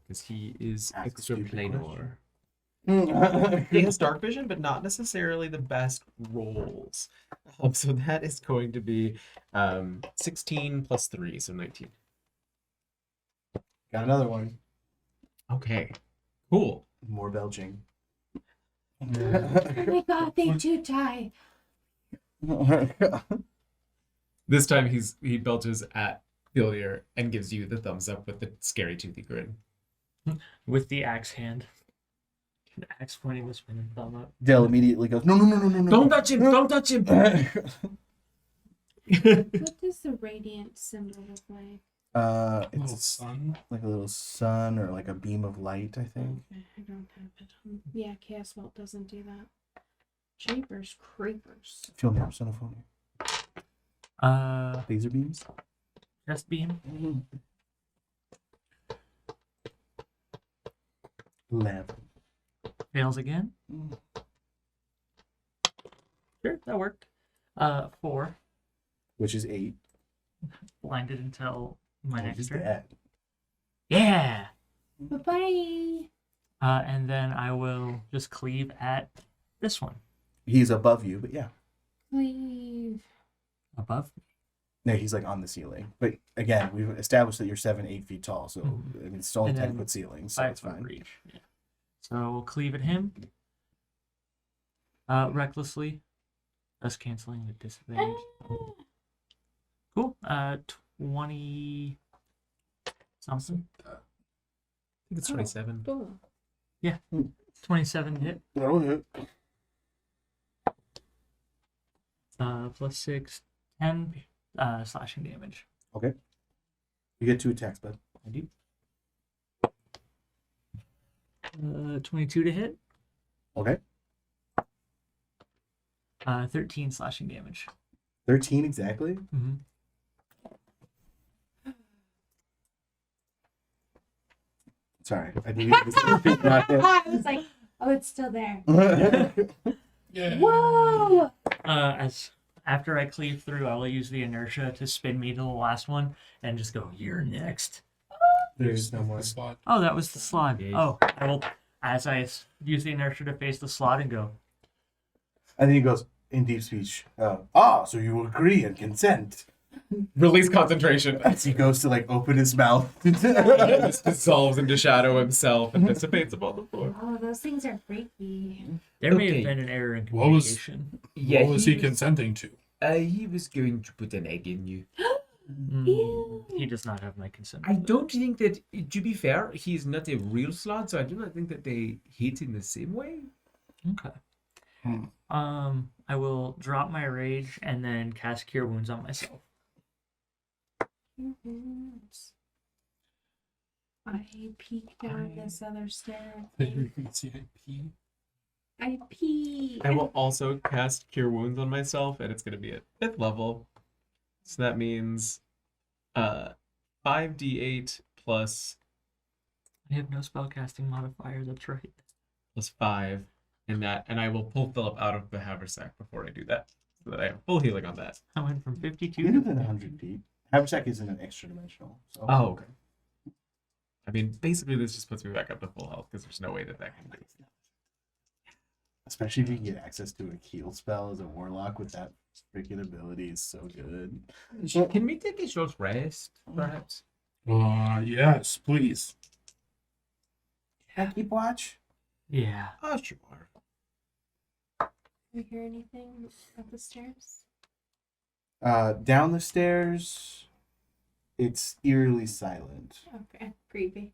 Because he is Ask a extra stupid planar. question. He has dark vision, but not necessarily the best rolls. So that is going to be 16 plus 3, so 19. Got another one. Okay, cool. More belching. Oh my god, they do die. This time he belches at Fillier and gives you the thumbs up with the scary toothy grin. With the axe hand. An axe pointing this way and thumb up. Dell immediately goes, no. Don't touch him! Don't touch him! What does the radiant symbol look like? Little It's sun. like a little sun or like a beam of light, I think. Okay, I don't have it. Yeah, Chaos Vault doesn't do that. Jeepers creepers. Fjolnir, son of Fjolnir. Laser beams. Just beam. 11. Fails again. Sure, that worked. 4. Which is 8. Blinded until my next He's turn. dead. Yeah. Bye-bye. And then I will just cleave at this one. He's above you, but yeah. Leave. Above. No, he's like on the ceiling. But again, we've established that you're 8 feet tall, so I mean, it's only And 10 then foot ceiling, so 5 it's foot fine. reach. Yeah. So we'll cleave at him. Recklessly, thus canceling the disadvantage. Cool. 20 something. I think it's 27. Cool. 27 hit. That'll hit. Plus 6, 10 slashing damage. Okay. You get 2 attacks, bud. I do. 22 to hit. Okay. 13 slashing damage. 13 exactly. Mm-hmm. Sorry, I needed to repeat that. I was like, oh, it's still there. Yeah. Whoa! As after I cleave through, I will use the inertia to spin me to the last one and just go, "You're next." There's no more. The slot. Oh, that was the slot. Yes. Oh, I will, as I use the inertia to face the slot and go, And then he goes in deep speech. So you agree and consent? Release concentration. As he goes to like open his mouth. Just dissolves into shadow himself and dissipates upon the floor. Oh, those things are freaky. there may Okay. have been an error in What was- communication. What was he consenting to? He was going to put an egg in you. He does not have my consent. I don't think that, to be fair, he's not a real slot, so I do not think that they hit in the same way. Okay. Hmm. I will drop my rage and then cast Cure Wounds on myself. I peek down this other stair. You can see IP. I pee. I will also cast Cure Wounds on myself, and it's going to be at 5th level. So that means 5d8 plus I have no spellcasting modifier, that's right. 5, and I will pull Philip out of the haversack before I do that, so that I have full healing on that. I went from 52 You're to within 100 feet. Haversack isn't an extra dimensional. So. Oh, okay. I mean, basically, this just puts me back up to full health because there's no way that can be. Especially if you can get access to a heal spell as a warlock with that freaking ability is so good. Can we take a short rest, perhaps? Yes, please. Yeah, keep watch. Yeah. Oh, sure. You hear anything up the stairs? Down the stairs, it's eerily silent. Okay, creepy.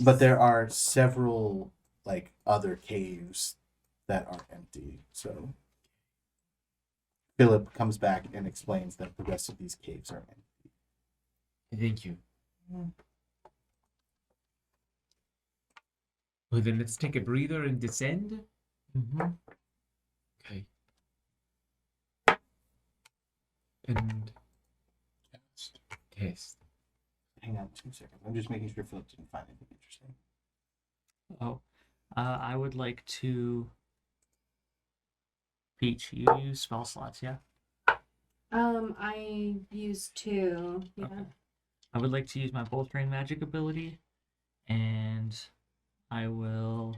But there are several like other caves that are empty. So Philip comes back and explains that the rest of these caves are empty. Thank you. Well, then let's take a breather and descend. Mm-hmm. Okay. And test. Hang on 2 seconds. I'm just making sure Philip didn't find anything interesting. Oh. I would like to... Peach, you use spell slots, yeah? I used 2. Yeah. Okay. I would like to use my Boltering Magic ability, and I will...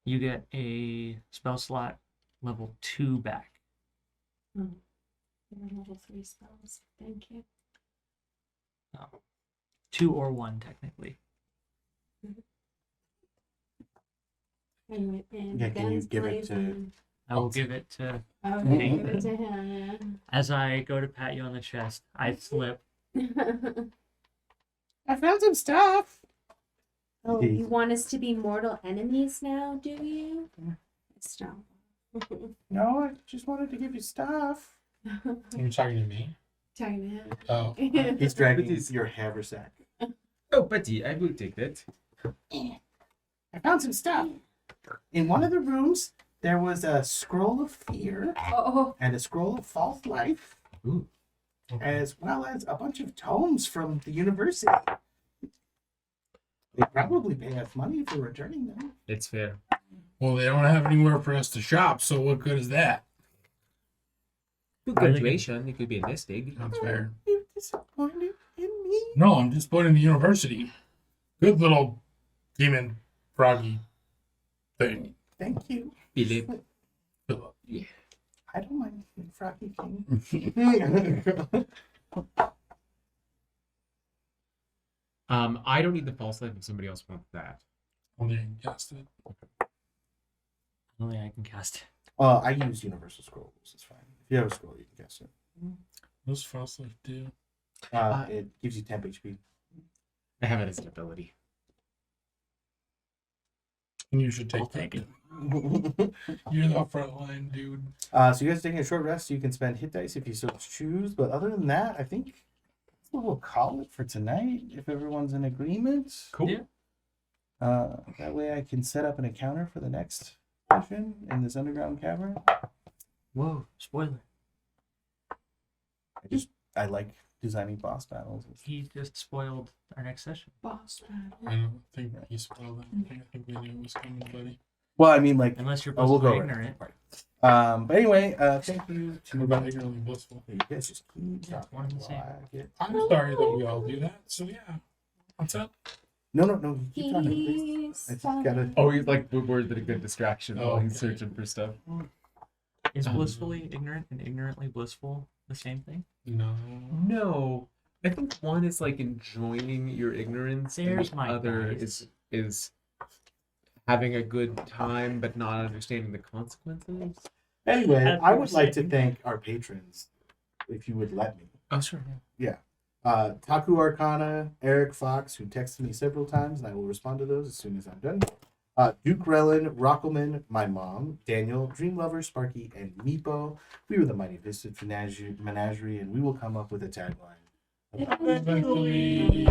You get a spell slot level 2 back. They're level 3 spells. Thank you. 2 or 1, technically. And Yeah, can you guns give it to- blazing. I will give it to... Okay, give it to him, As I go to pat you on the chest, I slip. yeah. I found some stuff. Oh, you want us to be mortal enemies now, do you? Stop. No, I just wanted to give you stuff. You're talking to me? Talking to him. Oh. He's dragging But it's- your haversack. Oh, Betty, I will take that. I found some stuff. In one of the rooms, there was a scroll of fear Oh, and a scroll of false life, Ooh. as well as a bunch of tomes from the university. They probably pay us money for returning them. It's fair. Well, they don't have anywhere for us to shop, so what good is that? Good graduation. It could be a nest egg. That's fair. You disappointed in me. No, I'm just putting the university. Good little demon froggy thing. Thank you. Philip. Philip. I don't mind being Froggy King. I don't need the false life if somebody else wants that. Only I guessed it. Only I can cast it. I use universal scrolls. It's fine. If you have a scroll, you can cast it. What's false life do? It gives you temp HP. I have it as an ability. And you should I'll take take that. it. You're the front line, dude. So you guys are taking a short rest. So you can spend hit dice if you so choose. But other than that, I think that's what we'll call it for tonight. If everyone's in agreement. Cool. Yeah. That way I can set up an encounter for the next session in this underground cavern. Whoa, spoiler. I like designing boss battles. He just spoiled our next session. Boss battle. I don't think he spoiled anything. I think we knew it was coming, buddy. Well, I mean, like, Unless you're we'll blissfully go ignorant. but anyway, thank you to What about ignorantly blissful? You guys just keep Yeah, talking one and the while same. I get- I'm sorry that we all do that. So yeah, what's up? No, you keep talking. Please. I just gotta. Oh, he's like we're a good distraction Oh, while he's okay. searching for stuff. Is blissfully ignorant and ignorantly blissful the same thing? No. No, I think one is like enjoying your ignorance, There's and the my other guys. is having a good time but not understanding the consequences. Anyway, That's I what would I'm like to saying. thank our patrons, if you would let me. Oh, sure. Taku Arcana, Eric Fox, who texted me several times, and I will respond to those as soon as I'm done. Duke Relin, Rockelman, my mom, Daniel, Dream Lover, Sparky, and Meepo. We were the Mighty Misfit Menagerie, and we will come up with a tagline. Eventually.